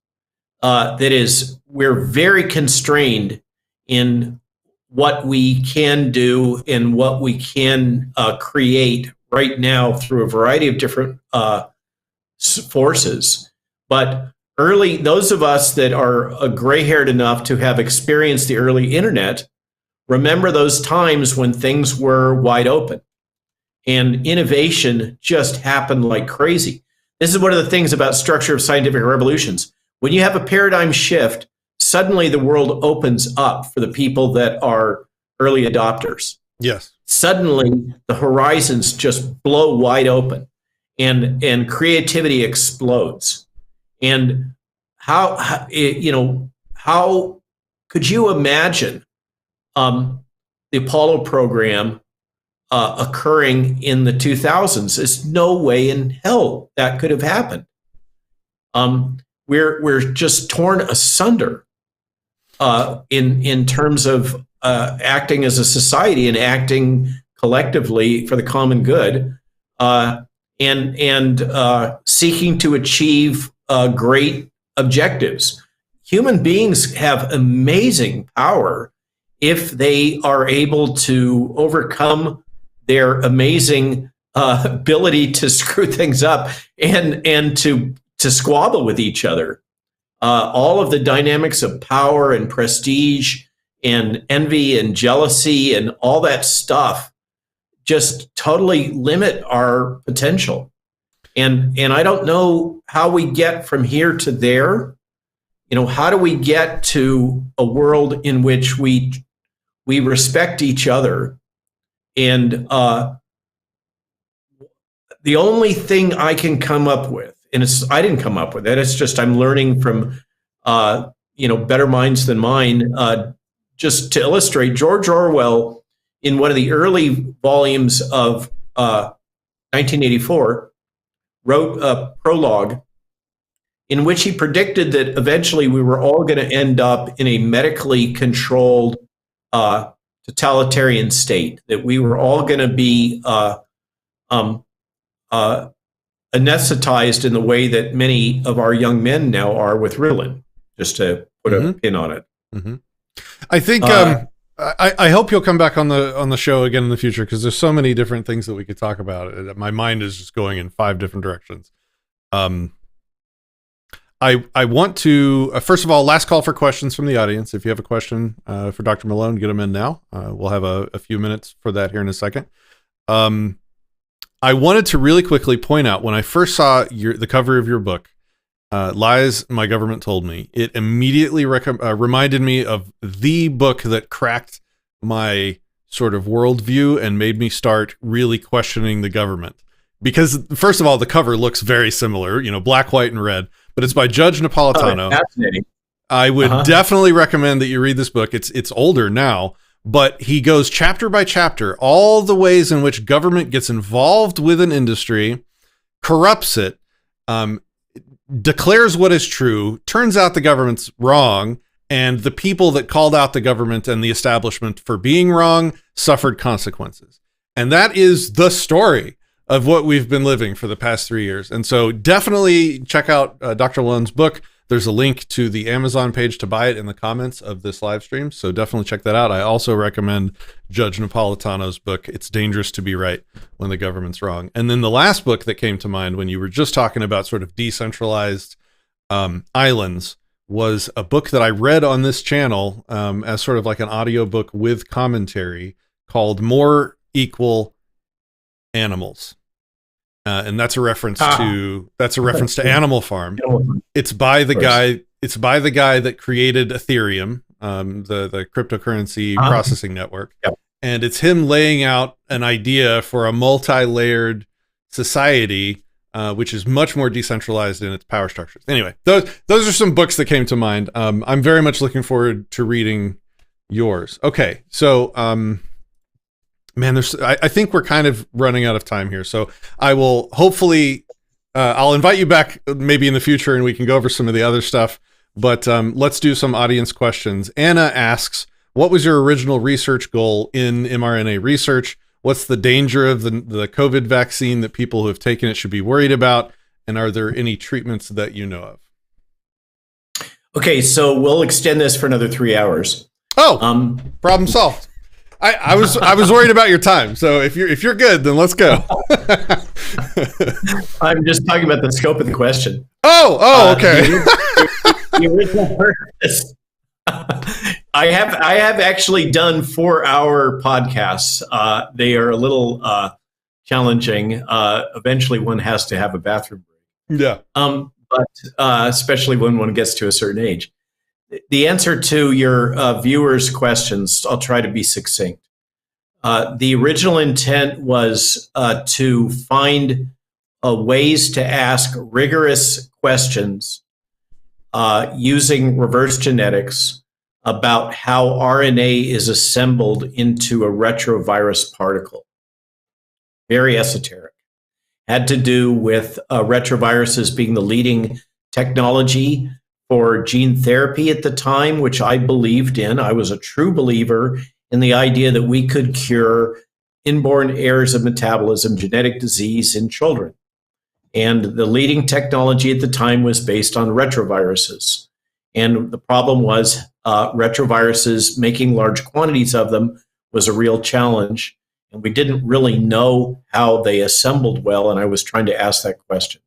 Speaker 5: That is, we're very constrained in what we can do and what we can create right now through a variety of different forces. But those of us that are gray-haired enough to have experienced the early internet remember those times when things were wide open and innovation just happened like crazy. This is one of the things about structure of scientific revolutions. When you have a paradigm shift, suddenly the world opens up for the people that are early adopters.
Speaker 2: Yes.
Speaker 5: Suddenly the horizons just blow wide open and creativity explodes. And how could you imagine the Apollo program occurring in the 2000s? There's no way in hell that could have happened. We're just torn asunder in terms of acting as a society and acting collectively for the common good, and seeking to achieve great objectives. Human beings have amazing power if they are able to overcome their amazing ability to screw things up and to squabble with each other. All of the dynamics of power and prestige and envy and jealousy and all that stuff just totally limit our potential. And I don't know how we get from here to there. How do we get to a world in which we respect each other? And the only thing I can come up with, and I didn't come up with it, it's just I'm learning from better minds than mine. Just to illustrate, George Orwell, in one of the early volumes of 1984, wrote a prologue in which he predicted that eventually we were all going to end up in a medically controlled totalitarian state, that we were all going to be anesthetized in the way that many of our young men now are with Ritalin, just to put a pin on it.
Speaker 2: Mm-hmm. I think I hope you'll come back on the show again in the future, because there's so many different things that we could talk about. My mind is just going in 5 different directions. I want to first of all, last call for questions from the audience. If you have a question for Dr. Malone, get them in now. We'll have a few minutes for that here in a second. I wanted to really quickly point out, when I first saw the cover of your book, Lies My Government Told Me, it immediately reminded me of the book that cracked my sort of worldview and made me start really questioning the government. Because, first of all, the cover looks very similar, black, white, and red, but it's by Judge Napolitano.
Speaker 5: Oh, fascinating.
Speaker 2: I would definitely recommend that you read this book. It's older now, but he goes chapter by chapter, all the ways in which government gets involved with an industry, corrupts it, declares what is true, turns out the government's wrong, and the people that called out the government and the establishment for being wrong suffered consequences. And that is the story of what we've been living for the past 3 years. And so definitely check out Dr. Malone's book. There's a link to the Amazon page to buy it in the comments of this live stream. So definitely check that out. I also recommend Judge Napolitano's book, It's Dangerous to Be Right When the Government's Wrong. And then the last book that came to mind when you were just talking about sort of decentralized islands was a book that I read on this channel as sort of like an audiobook with commentary called More Equal Animals. And that's a reference to Animal Farm. It's by the guy that created Ethereum, the cryptocurrency processing network.
Speaker 5: Yep.
Speaker 2: And it's him laying out an idea for a multi-layered society, which is much more decentralized in its power structures. Anyway, those are some books that came to mind. I'm very much looking forward to reading yours. Okay, so man, I think we're kind of running out of time here. So I will hopefully, I'll invite you back maybe in the future and we can go over some of the other stuff. But let's do some audience questions. Anna asks, what was your original research goal in mRNA research? What's the danger of the COVID vaccine that people who have taken it should be worried about? And are there any treatments that you know of?
Speaker 5: Okay, so we'll extend this for another 3 hours.
Speaker 2: Oh, problem solved. I was worried about your time, so if you're good, then let's go.
Speaker 5: I'm just talking about the scope of the question.
Speaker 2: Oh, okay.
Speaker 5: The original purpose. I have actually done 4-hour podcasts. They are a little challenging. Eventually, one has to have a bathroom break.
Speaker 2: Yeah.
Speaker 5: But especially when one gets to a certain age. The answer to your viewers' questions, I'll try to be succinct. The original intent was to find ways to ask rigorous questions using reverse genetics about how RNA is assembled into a retrovirus particle. Very esoteric. Had to do with retroviruses being the leading technology for gene therapy at the time, which I believed in. I was a true believer in the idea that we could cure inborn errors of metabolism, genetic disease in children. And the leading technology at the time was based on retroviruses. And the problem was retroviruses, making large quantities of them was a real challenge. And we didn't really know how they assembled well. And I was trying to ask that question.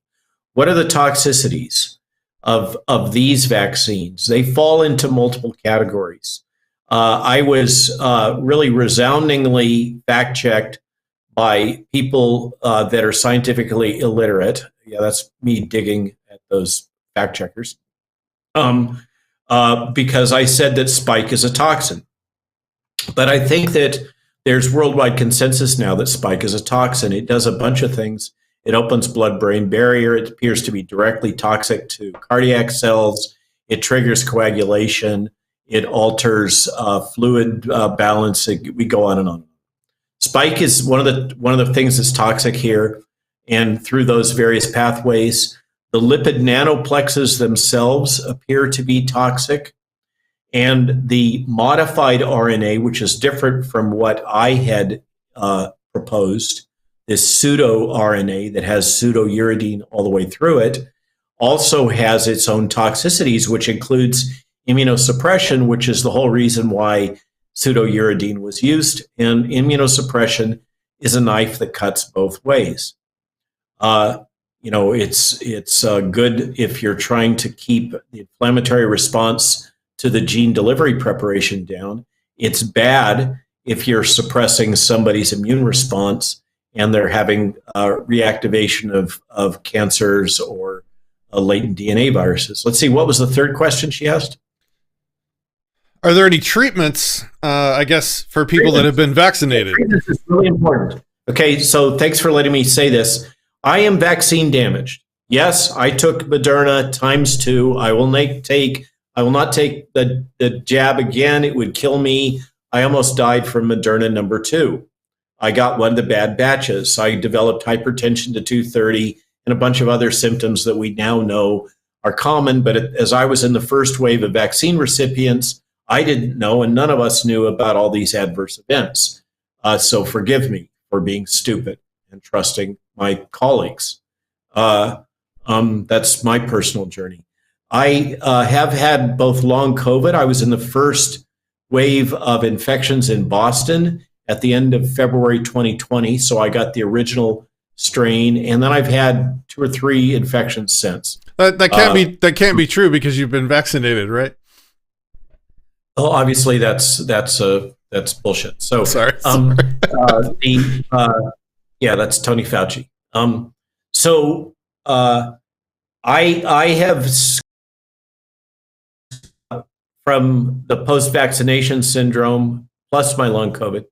Speaker 5: What are the toxicities of these vaccines? They fall into multiple categories. I was really resoundingly fact-checked by people that are scientifically illiterate. Yeah, that's me digging at those fact-checkers. Because I said that spike is a toxin. But I think that there's worldwide consensus now that spike is a toxin. It does a bunch of things. It opens blood-brain barrier. It appears to be directly toxic to cardiac cells. It triggers coagulation. It alters fluid balance. We go on and on. Spike is one of the things that's toxic here, and through those various pathways, the lipid nanoplexes themselves appear to be toxic, and the modified RNA, which is different from what I had proposed, this pseudo RNA that has pseudouridine all the way through it, also has its own toxicities, which includes immunosuppression, which is the whole reason why pseudouridine was used. And immunosuppression is a knife that cuts both ways. It's good if you're trying to keep the inflammatory response to the gene delivery preparation down. It's bad if you're suppressing somebody's immune response and they're having reactivation of cancers or latent DNA viruses. Let's see, what was the third question she asked?
Speaker 2: Are there any treatments, I guess, for people that have been vaccinated?
Speaker 5: This is really important. Okay, so thanks for letting me say this. I am vaccine damaged. Yes, I took Moderna ×2. I will not take the jab again. It would kill me. I almost died from Moderna #2. I got one of the bad batches. I developed hypertension to 230 and a bunch of other symptoms that we now know are common. But as I was in the first wave of vaccine recipients, I didn't know, and none of us knew about all these adverse events. So forgive me for being stupid and trusting my colleagues. That's my personal journey. I have had both long COVID. I was in the first wave of infections in Boston at the end of February 2020. So I got the original strain, and then I've had 2 or 3 infections since.
Speaker 2: That can't be true because you've been vaccinated, right?
Speaker 5: Oh, obviously that's bullshit. So
Speaker 2: sorry.
Speaker 5: That's Tony Fauci. I have from the post-vaccination syndrome plus my long COVID,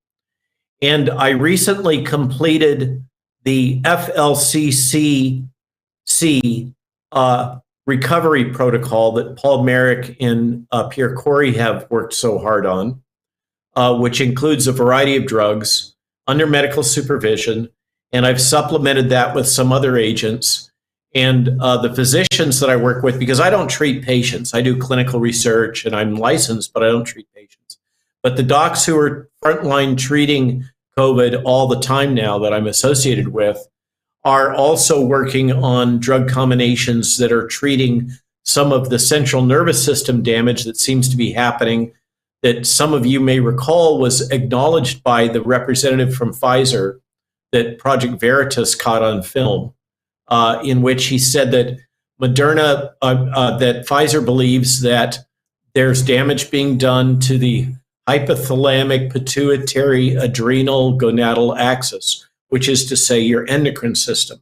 Speaker 5: and I recently completed the FLCCC recovery protocol that Paul Merrick and Pierre Corey have worked so hard on, which includes a variety of drugs under medical supervision. And I've supplemented that with some other agents. And the physicians that I work with, because I don't treat patients, I do clinical research and I'm licensed, but I don't treat patients. But the docs who are frontline treating COVID all the time now that I'm associated with are also working on drug combinations that are treating some of the central nervous system damage that seems to be happening, that some of you may recall was acknowledged by the representative from Pfizer that Project Veritas caught on film, in which he said that Moderna, that Pfizer believes that there's damage being done to the hypothalamic pituitary adrenal gonadal axis, which is to say your endocrine system.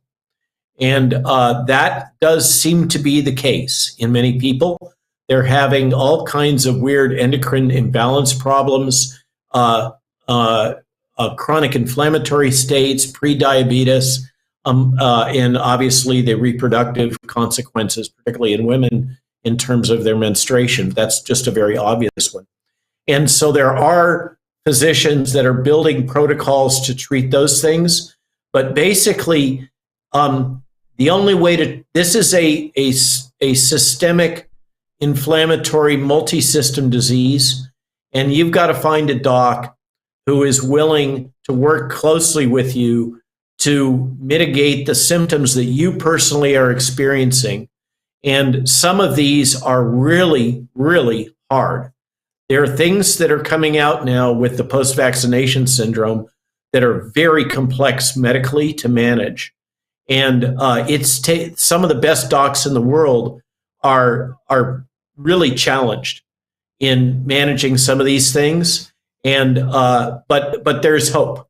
Speaker 5: And that does seem to be the case in many people. They're having all kinds of weird endocrine imbalance problems, chronic inflammatory states, prediabetes, and obviously the reproductive consequences, particularly in women, in terms of their menstruation. That's just a very obvious one. And so there are physicians that are building protocols to treat those things. But basically, the only way to, this is a systemic inflammatory multi-system disease, and you've got to find a doc who is willing to work closely with you to mitigate the symptoms that you personally are experiencing. And some of these are really, really hard. There are things that are coming out now with the post-vaccination syndrome that are very complex medically to manage. And some of the best docs in the world are really challenged in managing some of these things. And but there's hope.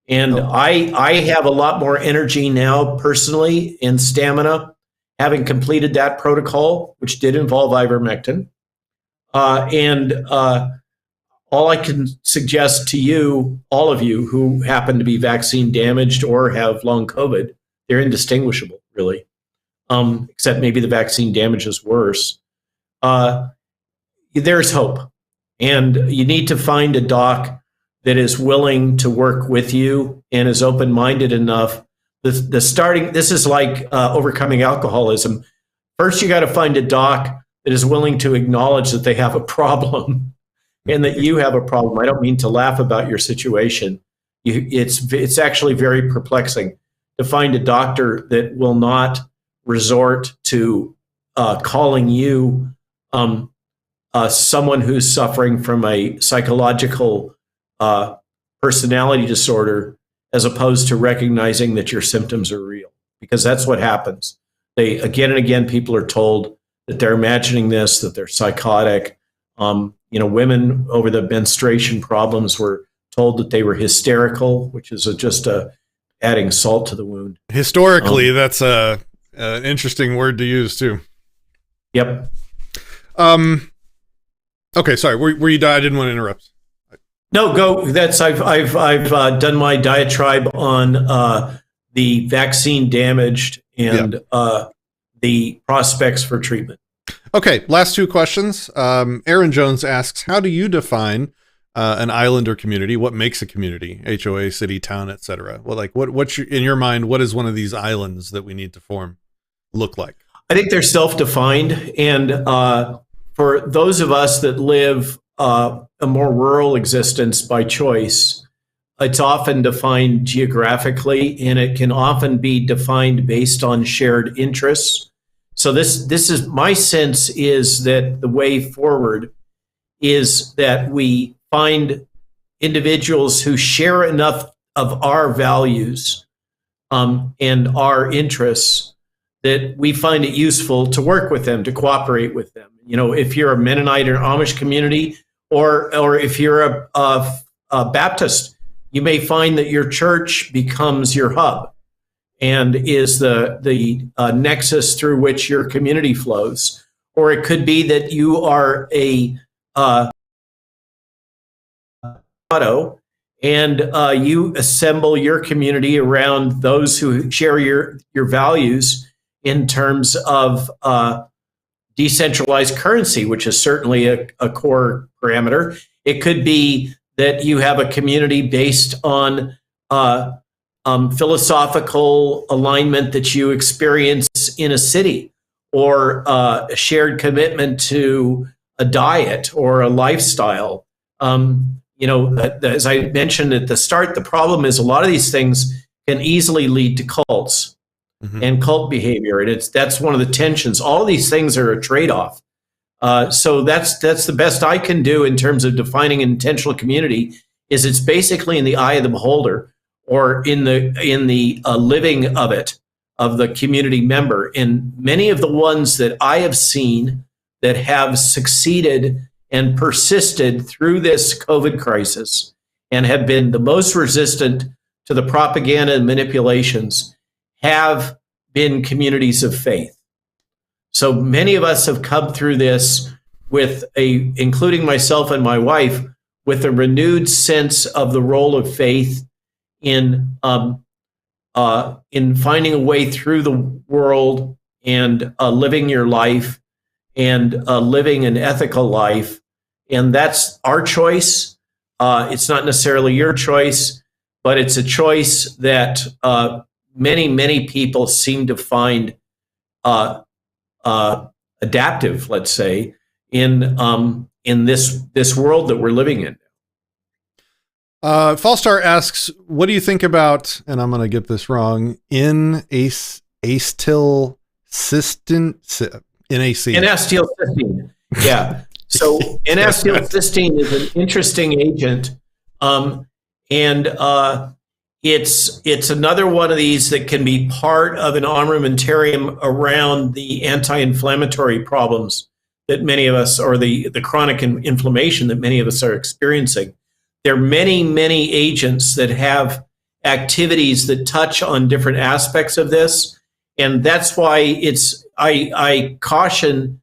Speaker 5: And I have a lot more energy now personally and stamina, having completed that protocol, which did involve ivermectin. All I can suggest to you, all of you who happen to be vaccine damaged or have long COVID, they're indistinguishable, really, except maybe the vaccine damage is worse. There's hope. And you need to find a doc that is willing to work with you and is open-minded enough. This is like overcoming alcoholism. First, you got to find a doc that is willing to acknowledge that they have a problem and that you have a problem. I don't mean to laugh about your situation. It's actually very perplexing to find a doctor that will not resort to calling you someone who's suffering from a psychological personality disorder, as opposed to recognizing that your symptoms are real, because that's what happens. They again and again, people are told that they're imagining this, that they're psychotic. Women over the menstruation problems were told that they were hysterical, which is just adding salt to the wound.
Speaker 2: Historically, that's an interesting word to use too.
Speaker 5: Yep.
Speaker 2: Okay, sorry. Were you? I didn't want to interrupt.
Speaker 5: No, go. I've done my diatribe on the vaccine damaged and the prospects for treatment.
Speaker 2: Okay, last two questions. Aaron Jones asks, how do you define an island or community? What makes a community? HOA, city, town, etc. Well, what's in your mind? What is one of these islands that we need to form look like?
Speaker 5: I think they're self-defined, and for those of us that live a more rural existence by choice, it's often defined geographically, and it can often be defined based on shared interests. So this is my sense, is that the way forward is that we find individuals who share enough of our values and our interests that we find it useful to work with them, to cooperate with them. If you're a Mennonite or Amish community, or if you're a Baptist, you may find that your church becomes your hub and is the nexus through which your community flows. Or it could be that you are a motto, and you assemble your community around those who share your values in terms of decentralized currency, which is certainly a core parameter. It could be that you have a community based on philosophical alignment that you experience in a city, or a shared commitment to a diet or a lifestyle. As I mentioned at the start, the problem is a lot of these things can easily lead to cults. Mm-hmm. And cult behavior, and that's one of the tensions. All of these things are a trade-off. So that's the best I can do in terms of defining an intentional community. Is it's basically in the eye of the beholder, or in the living of it, of the community member. And many of the ones that I have seen that have succeeded and persisted through this COVID crisis and have been the most resistant to the propaganda and manipulations have been communities of faith. So many of us have come through this including myself and my wife, with a renewed sense of the role of faith in finding a way through the world and living your life and living an ethical life. And that's our choice. It's not necessarily your choice, but it's a choice that many, many people seem to find adaptive, let's say, in this world that we're living in.
Speaker 2: Fallstar asks, what do you think about, and I'm going to get this wrong, N-acetylcysteine?
Speaker 5: N-acetylcysteine. Yeah. So N-acetylcysteine is an interesting agent, and it's another one of these that can be part of an armamentarium around the anti-inflammatory problems that many of us, or the chronic inflammation that many of us are experiencing. There are many, many agents that have activities that touch on different aspects of this. And that's why I caution,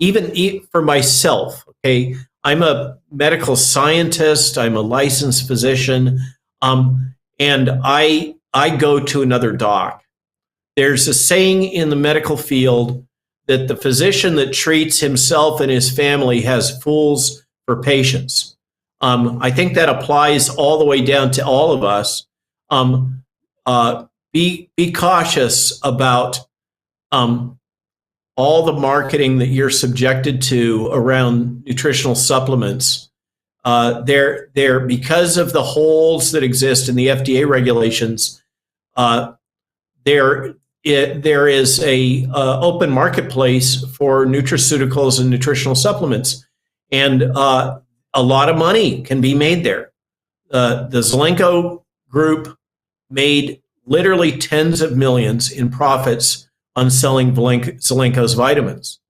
Speaker 5: even for myself, okay, I'm a medical scientist, I'm a licensed physician, and I go to another doc. There's a saying in the medical field that the physician that treats himself and his family has fools for patients. I think that applies all the way down to all of us. Be cautious about all the marketing that you're subjected to around nutritional supplements. They're because of the holes that exist in the FDA regulations. There is a open marketplace for nutraceuticals and nutritional supplements. And a lot of money can be made there. The Zelenko group made literally tens of millions in profits on selling Zelenko's vitamins.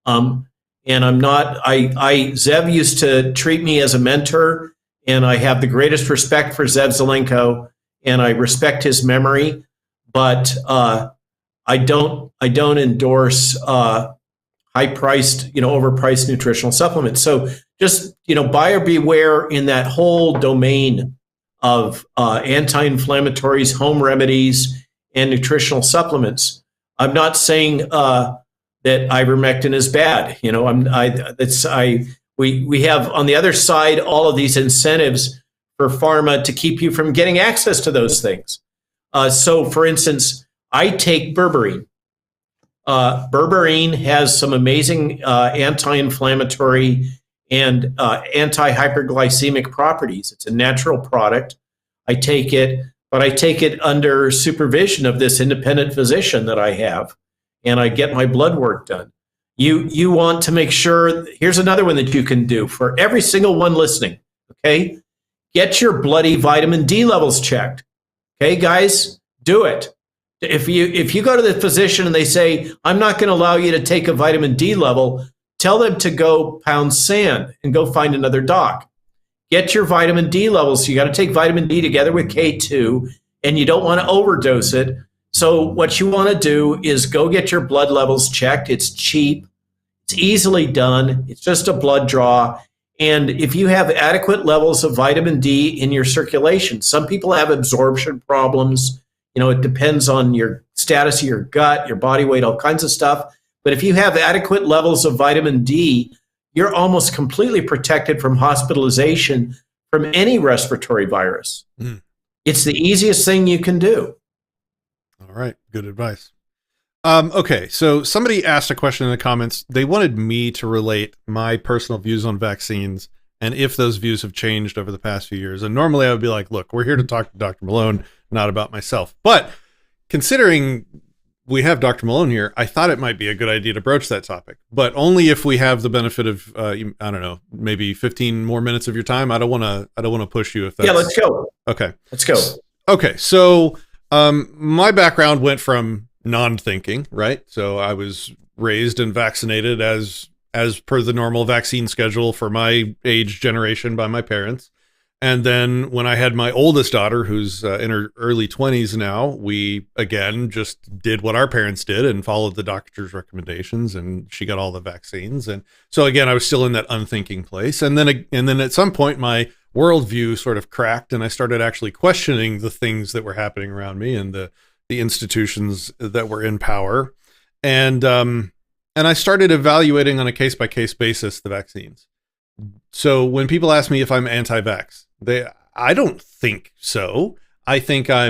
Speaker 5: And I'm not, Zev used to treat me as a mentor, and I have the greatest respect for Zev Zelenko, and I respect his memory, but I don't endorse high-priced, overpriced nutritional supplements. So just, buyer beware in that whole domain of anti-inflammatories, home remedies, and nutritional supplements. I'm not saying that ivermectin is bad. We have on the other side all of these incentives for pharma to keep you from getting access to those things. So, for instance, I take berberine. Berberine has some amazing anti-inflammatory and anti-hyperglycemic properties. It's a natural product. I take it, but I take it under supervision of this independent physician that I have, and I get my blood work done. You want to make sure, here's another one that you can do for every single one listening, okay? Get your bloody vitamin D levels checked. Okay, guys, do it. If you go to the physician and they say, I'm not going to allow you to take a vitamin D level, tell them to go pound sand and go find another doc. Get your vitamin D levels. You got to take vitamin D together with K2, and you don't want to overdose it. So what you want to do is go get your blood levels checked. It's cheap. It's easily done. It's just a blood draw. And if you have adequate levels of vitamin D in your circulation, some people have absorption problems. It depends on your status of your gut, your body weight, all kinds of stuff. But if you have adequate levels of vitamin D, you're almost completely protected from hospitalization from any respiratory virus. Mm. It's the easiest thing you can do.
Speaker 2: All right. Good advice. Okay. So somebody asked a question in the comments. They wanted me to relate my personal views on vaccines and if those views have changed over the past few years. And normally I would be like, look, we're here to talk to Dr. Malone, not about myself. But considering we have Dr. Malone here, I thought it might be a good idea to broach that topic, but only if we have the benefit of, I don't know, maybe 15 more minutes of your time. I don't want to push you if that's...
Speaker 5: Yeah, let's go.
Speaker 2: Okay.
Speaker 5: Let's go.
Speaker 2: Okay. So my background went from non-thinking, right? So I was raised and vaccinated as per the normal vaccine schedule for my age generation by my parents. And then when I had my oldest daughter, who's in her early 20s now, we, again, just did what our parents did and followed the doctor's recommendations, and she got all the vaccines. And so, again, I was still in that unthinking place. And then at some point, my worldview sort of cracked, and I started actually questioning the things that were happening around me and the institutions that were in power. And I started evaluating on a case-by-case basis the vaccines. So when people ask me if I'm anti-vax, I don't think so. I think I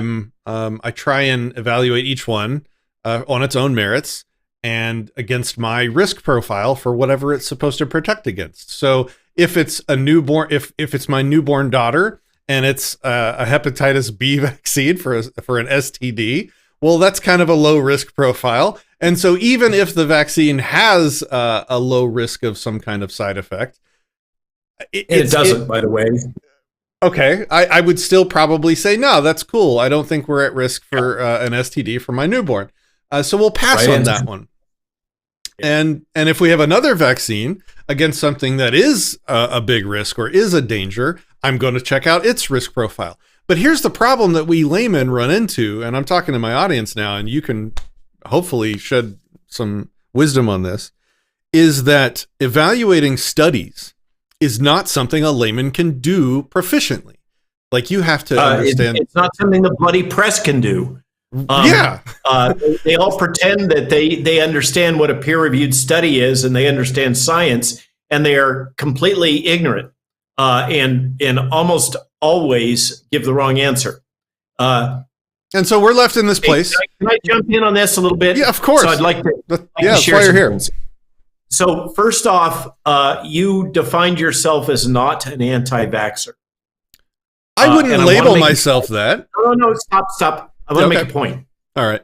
Speaker 2: try and evaluate each one on its own merits and against my risk profile for whatever it's supposed to protect against. So if it's a newborn, if it's my newborn daughter and it's a hepatitis B vaccine for an STD, well, that's kind of a low risk profile. And so even if the vaccine has a low risk of some kind of side effect,
Speaker 5: it doesn't, by the way.
Speaker 2: Okay, I would still probably say, no, that's cool. I don't think we're at risk for an STD for my newborn. So we'll pass on that one. And if we have another vaccine against something that is a big risk or is a danger, I'm going to check out its risk profile. But here's the problem that we laymen run into, and I'm talking to my audience now, and you can hopefully shed some wisdom on this, is that evaluating studies is not something a layman can do proficiently. Like, you have to understand.
Speaker 5: It's not something the bloody press can do. They all pretend that they understand what a peer-reviewed study is and they understand science, and they are completely ignorant and almost always give the wrong answer.
Speaker 2: And so we're left in this place.
Speaker 5: Can I jump in on this a little bit?
Speaker 2: Yeah, of course.
Speaker 5: So I'd like to
Speaker 2: that's
Speaker 5: share
Speaker 2: why you're here.
Speaker 5: Things. So first off, you defined yourself as not an anti-vaxxer.
Speaker 2: I wouldn't label myself that.
Speaker 5: No, stop. I want to make a point.
Speaker 2: All right.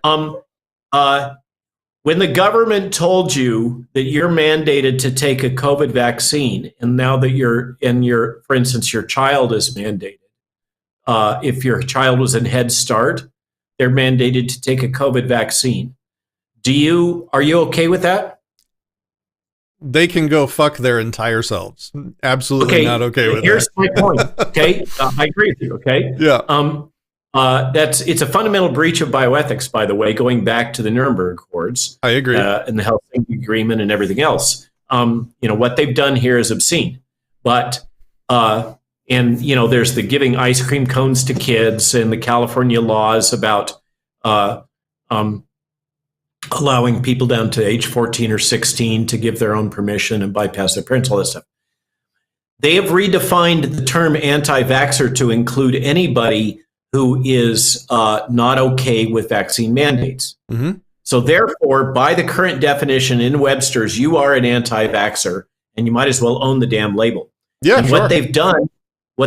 Speaker 5: When the government told you that you're mandated to take a COVID vaccine, and now that for instance, your child is mandated, if your child was in Head Start, they're mandated to take a COVID vaccine. Are you okay with that?
Speaker 2: They can go fuck their entire selves. Absolutely not okay with
Speaker 5: here's
Speaker 2: that.
Speaker 5: My point. Okay, I agree with you. Okay.
Speaker 2: Yeah.
Speaker 5: It's a fundamental breach of bioethics, by the way, going back to the Nuremberg Accords.
Speaker 2: I agree.
Speaker 5: And the Helsinki Agreement and everything else. What they've done here is obscene. But there's the giving ice cream cones to kids and the California laws about allowing people down to age 14 or 16 to give their own permission and bypass their parents, all that stuff. They have redefined the term anti-vaxxer to include anybody who is not okay with vaccine mandates.
Speaker 2: Mm-hmm.
Speaker 5: So therefore, by the current definition in Webster's, you are an anti-vaxxer, and you might as well own the damn label.
Speaker 2: Yeah,
Speaker 5: and
Speaker 2: sure.
Speaker 5: What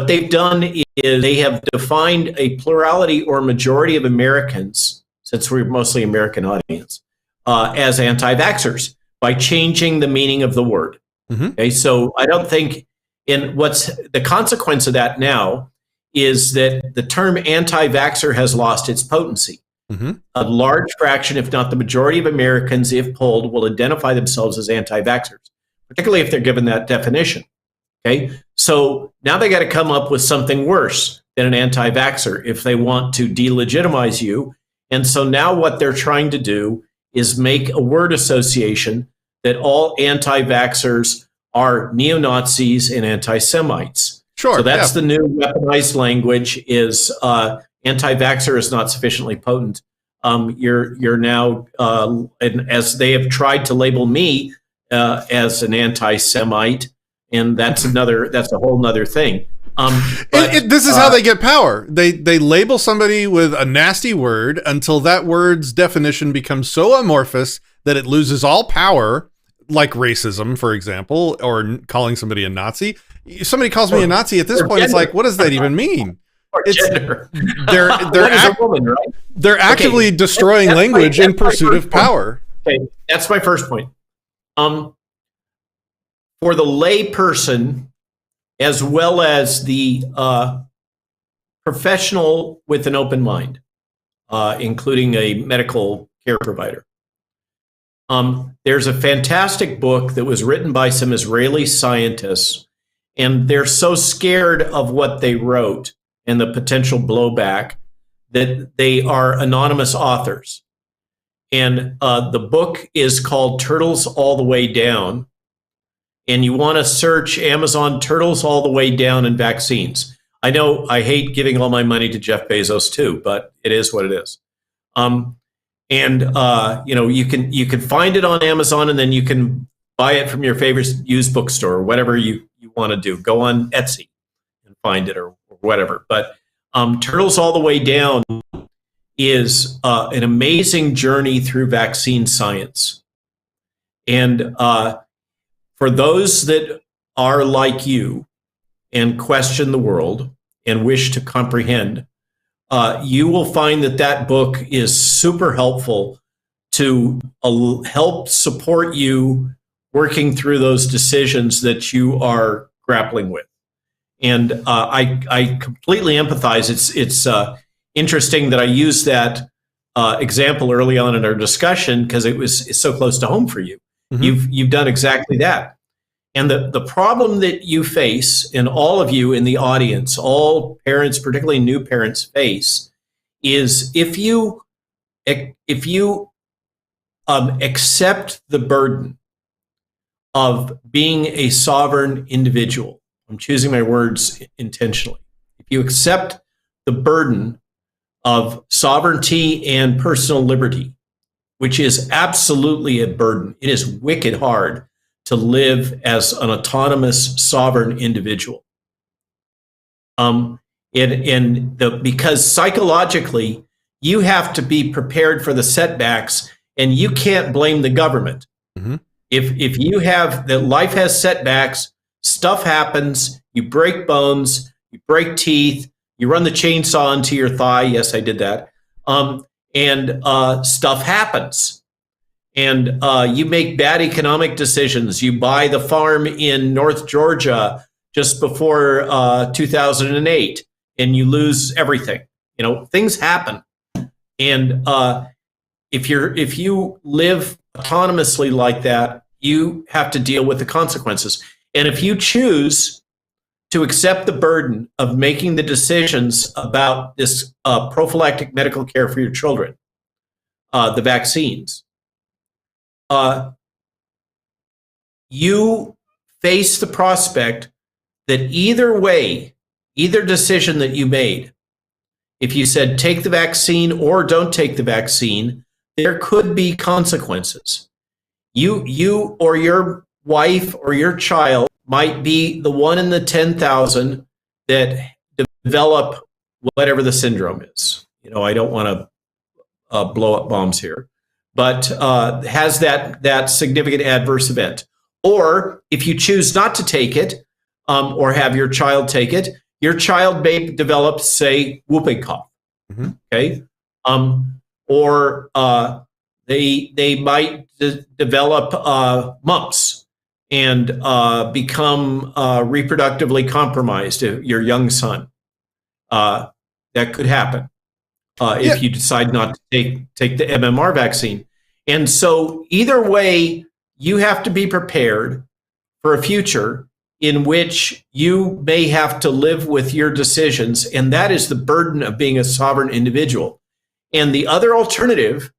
Speaker 5: they've done is they have defined a plurality or majority of Americans, since we're mostly American audience, as anti-vaxxers by changing the meaning of the word.
Speaker 2: Mm-hmm.
Speaker 5: Okay, so I don't think what's the consequence of that now is that the term anti-vaxxer has lost its potency.
Speaker 2: Mm-hmm.
Speaker 5: A large fraction, if not the majority of Americans, if polled, will identify themselves as anti-vaxxers, particularly if they're given that definition. Okay, so now they got to come up with something worse than an anti-vaxxer if they want to delegitimize you. And so now what they're trying to do is make a word association that all anti-vaxxers are neo-Nazis and anti-Semites.
Speaker 2: Sure.
Speaker 5: So that's the new weaponized language is anti-vaxxer is not sufficiently potent. You're now, and as they have tried to label me as an anti-Semite, and that's a whole nother thing.
Speaker 2: This is how they get power. They label somebody with a nasty word until that word's definition becomes so amorphous that it loses all power, like racism, for example, or calling somebody a Nazi. Somebody calls me a Nazi at this point, it's like, what does that even mean?
Speaker 5: Gender.
Speaker 2: They're actively destroying language in pursuit of power.
Speaker 5: Okay, that's my first point. For the lay person, as well as the professional with an open mind, including a medical care provider, there's a fantastic book that was written by some Israeli scientists, and they're so scared of what they wrote and the potential blowback that they are anonymous authors. And the book is called Turtles All the Way Down. And you want to search Amazon Turtles All the Way Down and vaccines. I know I hate giving all my money to Jeff Bezos too, but it is what it is. You can find it on Amazon, and then you can buy it from your favorite used bookstore or whatever you want to do. Go on Etsy and find it or whatever. But Turtles All the Way Down is an amazing journey through vaccine science. And for those that are like you and question the world and wish to comprehend, you will find that book is super helpful to help support you working through those decisions that you are grappling with. And I completely empathize. It's interesting that I used that example early on in our discussion because it's so close to home for you. Mm-hmm. You've done exactly that. And the problem that you face, and all of you in the audience, all parents, particularly new parents, face, is if you accept the burden of being a sovereign individual, I'm choosing my words intentionally. If you accept the burden of sovereignty and personal liberty, which is absolutely a burden, it is wicked hard to live as an autonomous, sovereign individual. Because psychologically, you have to be prepared for the setbacks, and you can't blame the government. Mm-hmm. If you have that, life has setbacks, stuff happens, you break bones, you break teeth, you run the chainsaw into your thigh. Yes, I did that. And stuff happens. and you make bad economic decisions. You buy the farm in North Georgia just before 2008, and you lose everything. Things happen. And if you live autonomously like that, you have to deal with the consequences. And if you choose to accept the burden of making the decisions about this prophylactic medical care for your children, the vaccines, you face the prospect that either way, either decision that you made, if you said take the vaccine or don't take the vaccine, there could be consequences. You or your wife or your child might be the one in the 10,000 that develop whatever the syndrome is. I don't want to blow up bombs here, but has that significant adverse event. Or if you choose not to take it, or have your child take it, your child may develop, say, whooping cough. Mm-hmm. Okay, or they might develop mumps and become reproductively compromised. Your young son, that could happen if you decide not to take the MMR vaccine. And so, either way, you have to be prepared for a future in which you may have to live with your decisions, and that is the burden of being a sovereign individual. And the other alternative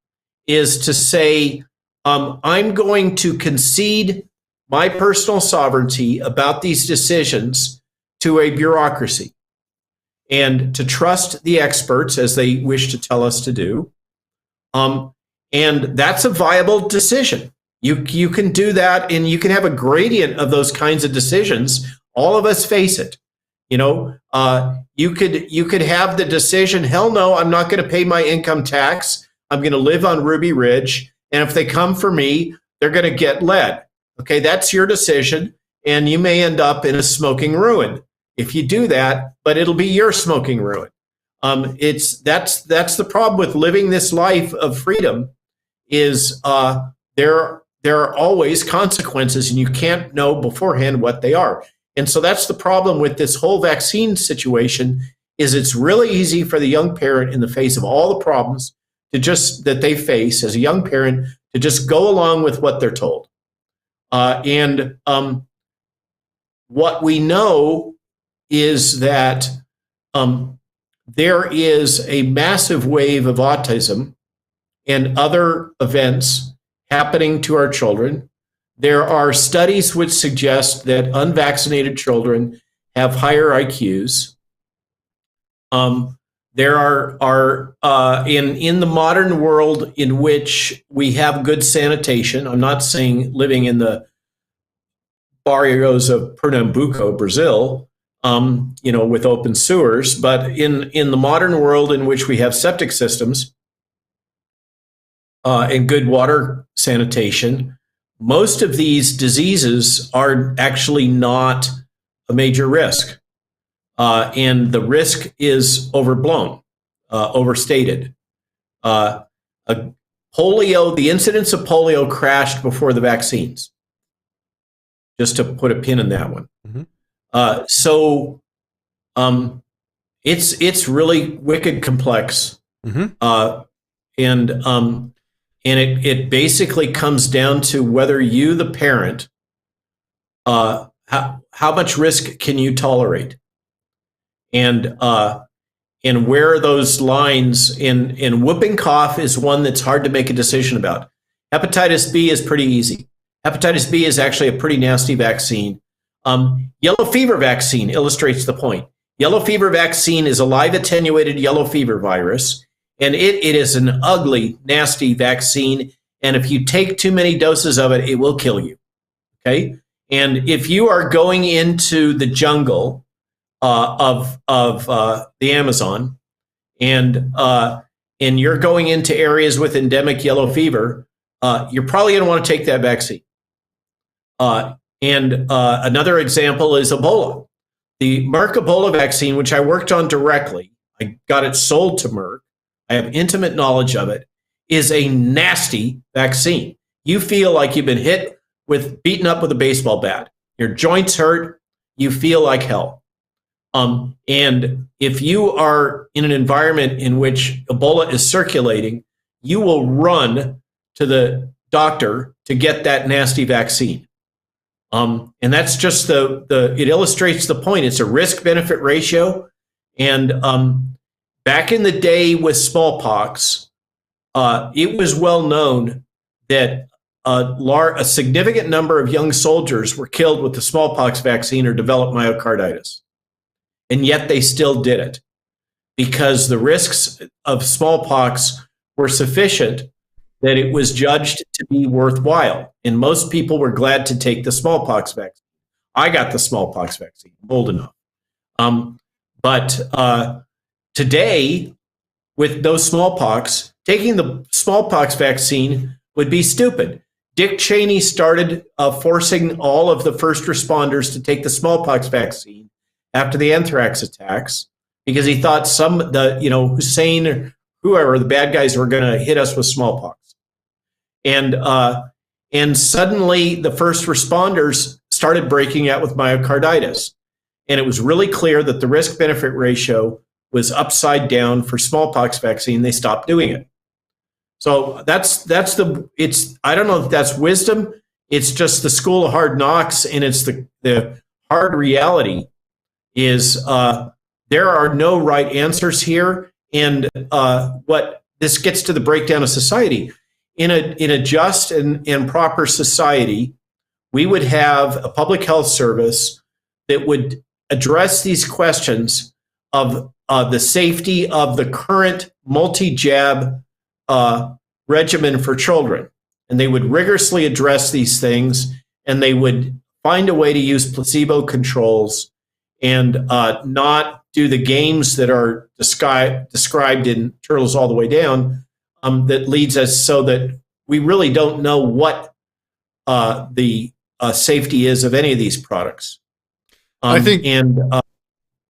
Speaker 5: is to say, I'm going to concede my personal sovereignty about these decisions to a bureaucracy and to trust the experts as they wish to tell us to do. And that's a viable decision. You can do that, and you can have a gradient of those kinds of decisions. All of us face it. You could have the decision, hell no, I'm not going to pay my income tax. I'm going to live on Ruby Ridge. And if they come for me, they're going to get lead. Okay, that's your decision. And you may end up in a smoking ruin if you do that, but it'll be your smoking ruin. That's the problem with living this life of freedom is there are always consequences, and you can't know beforehand what they are. And so that's the problem with this whole vaccine situation is it's really easy for the young parent in the face of all the problems that they face as a young parent to just go along with what they're told. And what we know is that there is a massive wave of autism and other events happening to our children. There are studies which suggest that unvaccinated children have higher IQs. There are in the modern world in which we have good sanitation. I'm not saying living in the barrios of Pernambuco, Brazil, with open sewers, but in the modern world in which we have septic systems and good water sanitation, most of these diseases are actually not a major risk. And the risk is overblown, overstated. The incidence of polio crashed before the vaccines, just to put a pin in that one. Mm-hmm. So it's really wicked complex. Mm-hmm. And it basically comes down to whether you, the parent, how much risk can you tolerate, and where are those lines? And whooping cough is one that's hard to make a decision about. Hepatitis B is pretty easy. Hepatitis B is actually a pretty nasty vaccine. Yellow fever vaccine illustrates the point. Yellow fever vaccine is a live attenuated yellow fever virus. And it is an ugly, nasty vaccine. And if you take too many doses of it, it will kill you. Okay. And if you are going into the jungle of the Amazon, and you're going into areas with endemic yellow fever, you're probably going to want to take that vaccine. And another example is Ebola. The Merck Ebola vaccine, which I worked on directly, I got it sold to Merck. I have intimate knowledge of it, is a nasty vaccine. you feel like you've been beaten up with a baseball bat. Your joints hurt. You feel like hell. And if you are in an environment in which Ebola is circulating, you will run to the doctor to get that nasty vaccine. And that's just it illustrates the point. It's a risk-benefit ratio. And back in the day with smallpox, it was well known that a significant number of young soldiers were killed with the smallpox vaccine or developed myocarditis. And yet they still did it because the risks of smallpox were sufficient that it was judged to be worthwhile. And most people were glad to take the smallpox vaccine. I got the smallpox vaccine, old enough. But today, with no smallpox, taking the smallpox vaccine would be stupid. Dick Cheney started forcing all of the first responders to take the smallpox vaccine after the anthrax attacks because he thought Hussein or whoever, the bad guys, were going to hit us with smallpox. And suddenly the first responders started breaking out with myocarditis. And it was really clear that the risk-benefit ratio was upside down for smallpox vaccine. They stopped doing it. So I don't know if that's wisdom. It's just the school of hard knocks, and it's the hard reality is there are no right answers here. And what this gets to the breakdown of society. In a just and proper society, we would have a public health service that would address these questions of the safety of the current multi-jab regimen for children. And they would rigorously address these things, and they would find a way to use placebo controls and not do the games that are described in Turtles All the Way Down that leads us so that we really don't know what the safety is of any of these products.
Speaker 2: I think,
Speaker 5: and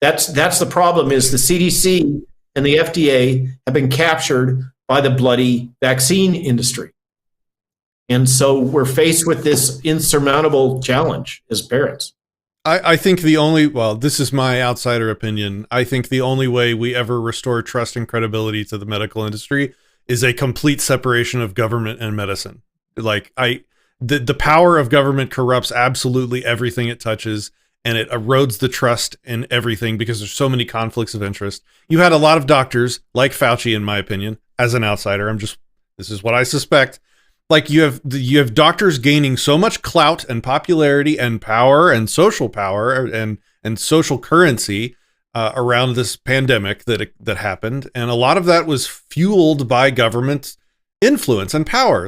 Speaker 5: that's the problem. Is the CDC and the FDA have been captured by the bloody vaccine industry, and so we're faced with this insurmountable challenge as parents.
Speaker 2: I think this is my outsider opinion. I think the only way we ever restore trust and credibility to the medical industry is a complete separation of government and medicine. The power of government corrupts absolutely everything it touches, and it erodes the trust in everything because there's so many conflicts of interest. You had a lot of doctors, like Fauci, in my opinion, as an outsider. This is what I suspect. Like you have doctors gaining so much clout and popularity and power and social power and social currency around this pandemic that happened, and a lot of that was fueled by government influence and power.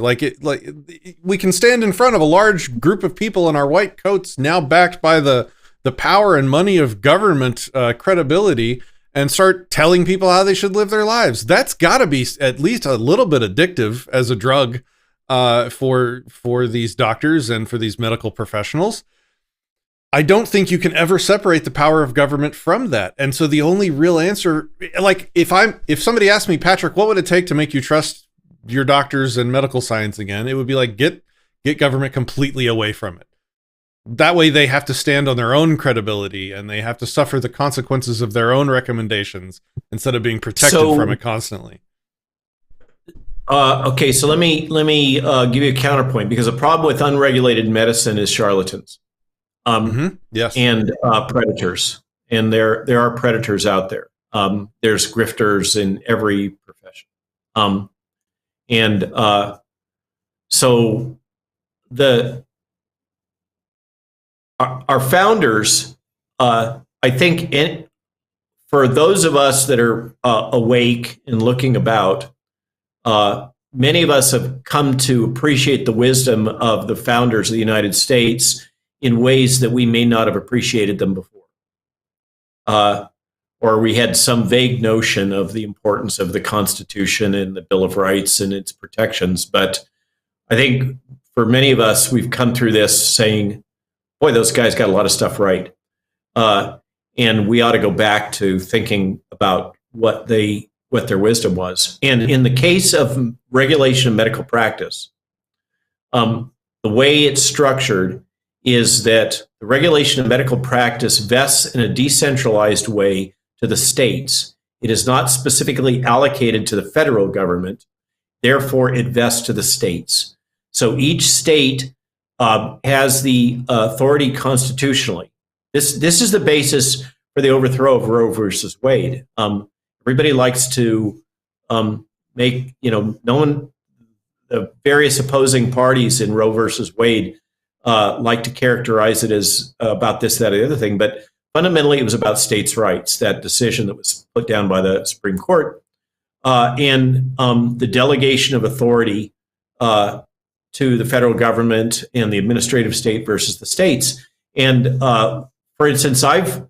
Speaker 2: We can stand in front of a large group of people in our white coats, now backed by the power and money of government credibility, and start telling people how they should live their lives. That's got to be at least a little bit addictive as a drug for these doctors and for these medical professionals. I don't think you can ever separate the power of government from that. And so the only real answer, if somebody asked me, Patrick, what would it take to make you trust your doctors and medical science again? It would be like, get government completely away from it. That way they have to stand on their own credibility and they have to suffer the consequences of their own recommendations instead of being protected from it constantly.
Speaker 5: Okay, so let me give you a counterpoint, because the problem with unregulated medicine is charlatans,
Speaker 2: yes,
Speaker 5: and predators, and there are predators out there. There's grifters in every profession, so our founders, I think, for those of us that are awake and looking about. Many of us have come to appreciate the wisdom of the founders of the United States in ways that we may not have appreciated them before. Or we had some vague notion of the importance of the Constitution and the Bill of Rights and its protections. But I think for many of us, we've come through this saying, boy, those guys got a lot of stuff right. And we ought to go back to thinking about what their wisdom was. And in the case of regulation of medical practice, The way it's structured is that the regulation of medical practice vests in a decentralized way to the states. It is not specifically allocated to the federal government. Therefore, it vests to the states. So each state has the authority constitutionally. This is the basis for the overthrow of Roe versus Wade. Everybody likes to make, no one, the various opposing parties in Roe versus Wade like to characterize it as about this, that, or the other thing. But fundamentally, it was about states' rights, that decision that was put down by the Supreme Court, and the delegation of authority to the federal government and the administrative state versus the states. And for instance, I've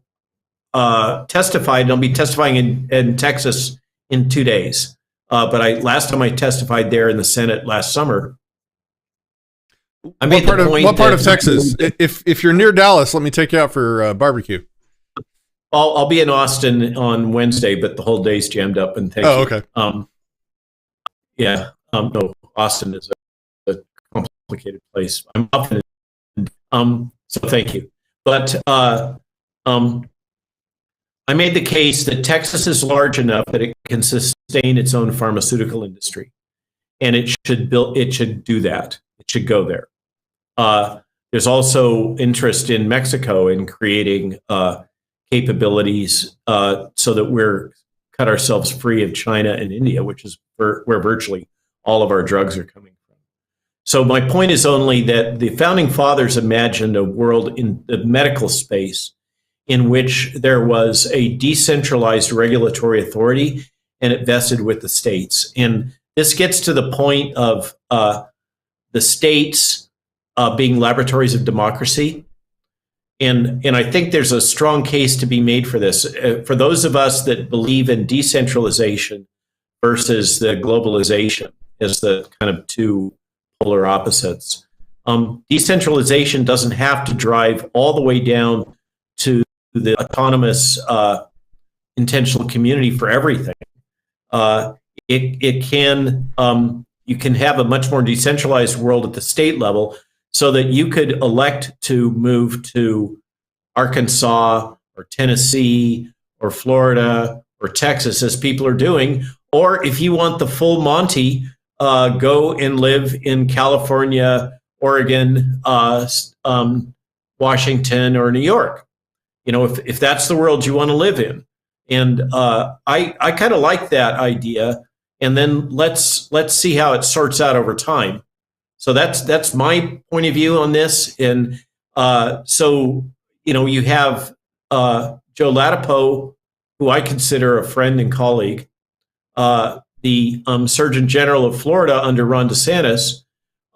Speaker 5: testified, and I'll be testifying in Texas in 2 days. But last time I testified there in the Senate last summer, I made the point.
Speaker 2: What part of Texas? If you're near Dallas, let me take you out for barbecue.
Speaker 5: I'll be in Austin on Wednesday, but the whole day's jammed up. And thank
Speaker 2: you.
Speaker 5: Okay. No, Austin is a complicated place. I'm up in, so thank you. But I made the case that Texas is large enough that it can sustain its own pharmaceutical industry, and it should do that. It should go there. There's also interest in Mexico in creating capabilities so that we're cut ourselves free of China and India, which is where virtually all of our drugs are coming from. So my point is only that the founding fathers imagined a world in the medical space in which there was a decentralized regulatory authority and it vested with the states. And this gets to the point of the states being laboratories of democracy. And I think there's a strong case to be made for this. For those of us that believe in decentralization versus the globalization as the kind of two polar opposites, decentralization doesn't have to drive all the way down to the autonomous intentional community for everything. It can, you can have a much more decentralized world at the state level so that you could elect to move to Arkansas or Tennessee or Florida or Texas, as people are doing. Or if you want the full Monty, go and live in California, Oregon, Washington, or New York. If that's the world you want to live in. And I kind of like that idea. And then let's see how it sorts out over time. So that's my point of view on this. And so you have Joe Ladapo, who I consider a friend and colleague, the Surgeon General of Florida under Ron DeSantis,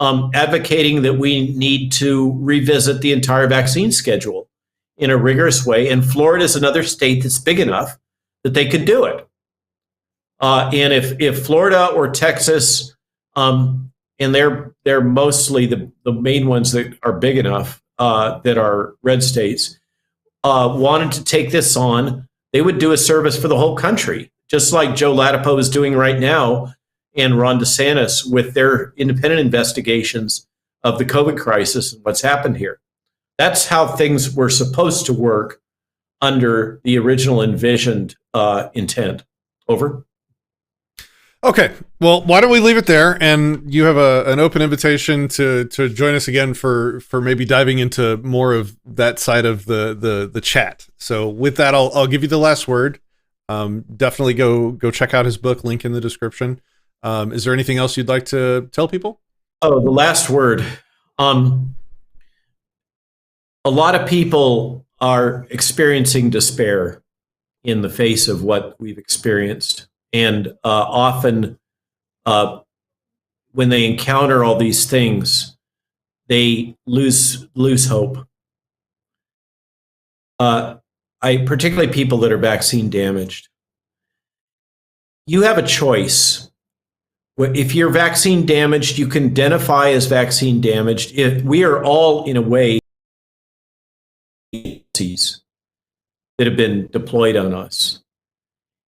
Speaker 5: advocating that we need to revisit the entire vaccine schedule in a rigorous way. And Florida is another state that's big enough that they could do it. And if Florida or Texas, and they're mostly the main ones that are big enough, that are red states, wanted to take this on, they would do a service for the whole country, just like Joe Ladapo is doing right now and Ron DeSantis with their independent investigations of the COVID crisis and what's happened here. That's how things were supposed to work under the original envisioned intent. Over.
Speaker 2: Okay, well, why don't we leave it there? And you have an open invitation to join us again for maybe diving into more of that side of the chat. So with that, I'll give you the last word. Definitely go check out his book. Link in the description. Is there anything else you'd like to tell people?
Speaker 5: Oh, the last word. A lot of people are experiencing despair in the face of what we've experienced. And often when they encounter all these things, they lose hope. Particularly people that are vaccine damaged. You have a choice. If you're vaccine damaged, you can identify as vaccine damaged. We are all, in a way, that have been deployed on us.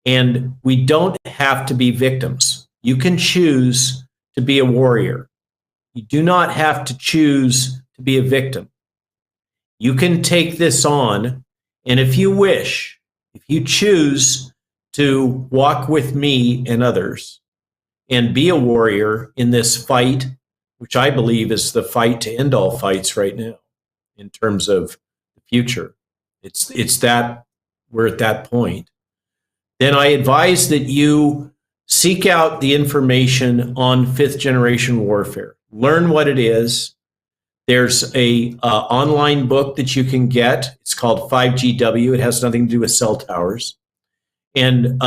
Speaker 5: And we don't have to be victims. You can choose to be a warrior. You do not have to choose to be a victim. You can take this on, and if you wish, if you choose to walk with me and others and be a warrior in this fight, which I believe is the fight to end all fights right now in terms of the future. It's that we're at that point. Then I advise that you seek out the information on 5th generation warfare. Learn what it is. There's a online book that you can get. It's called 5GW. It has nothing to do with cell towers. And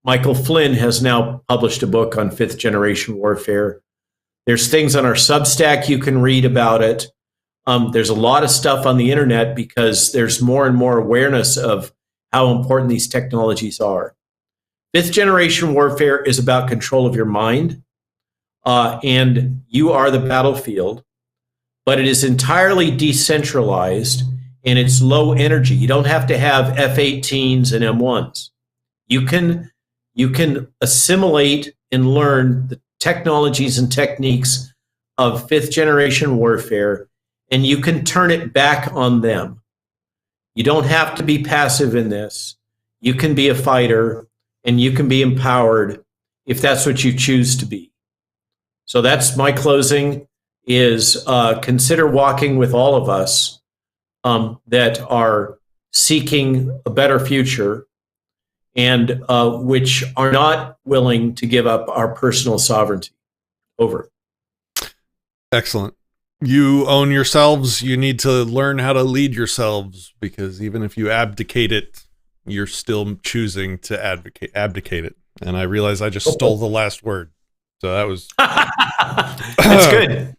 Speaker 5: Michael Flynn has now published a book on 5th generation warfare. There's things on our Substack you can read about it. There's a lot of stuff on the internet because there's more and more awareness of how important these technologies are. 5th generation warfare is about control of your mind, and you are the battlefield, but it is entirely decentralized and it's low energy. You don't have to have F-18s and M1s. You can assimilate and learn the technologies and techniques of 5th generation warfare, and you can turn it back on them. You don't have to be passive in this. You can be a fighter, and you can be empowered if that's what you choose to be. So that's my closing, is consider walking with all of us that are seeking a better future and which are not willing to give up our personal sovereignty. Over.
Speaker 2: Excellent. You own yourselves. You need to learn how to lead yourselves, because even if you abdicate it, you're still choosing to abdicate it. And I realize I just stole the last word. So that was...
Speaker 5: That's good.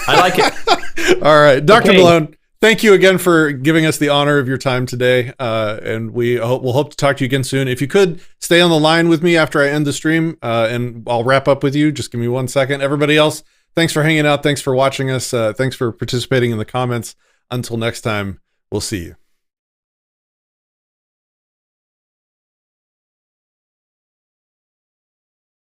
Speaker 5: I like it.
Speaker 2: All right. Dr. Malone, thank you again for giving us the honor of your time today. And we'll hope to talk to you again soon. If you could stay on the line with me after I end the stream, and I'll wrap up with you. Just give me 1 second. Everybody else, thanks for hanging out. Thanks for watching us. Thanks for participating in the comments. Until next time, we'll see you.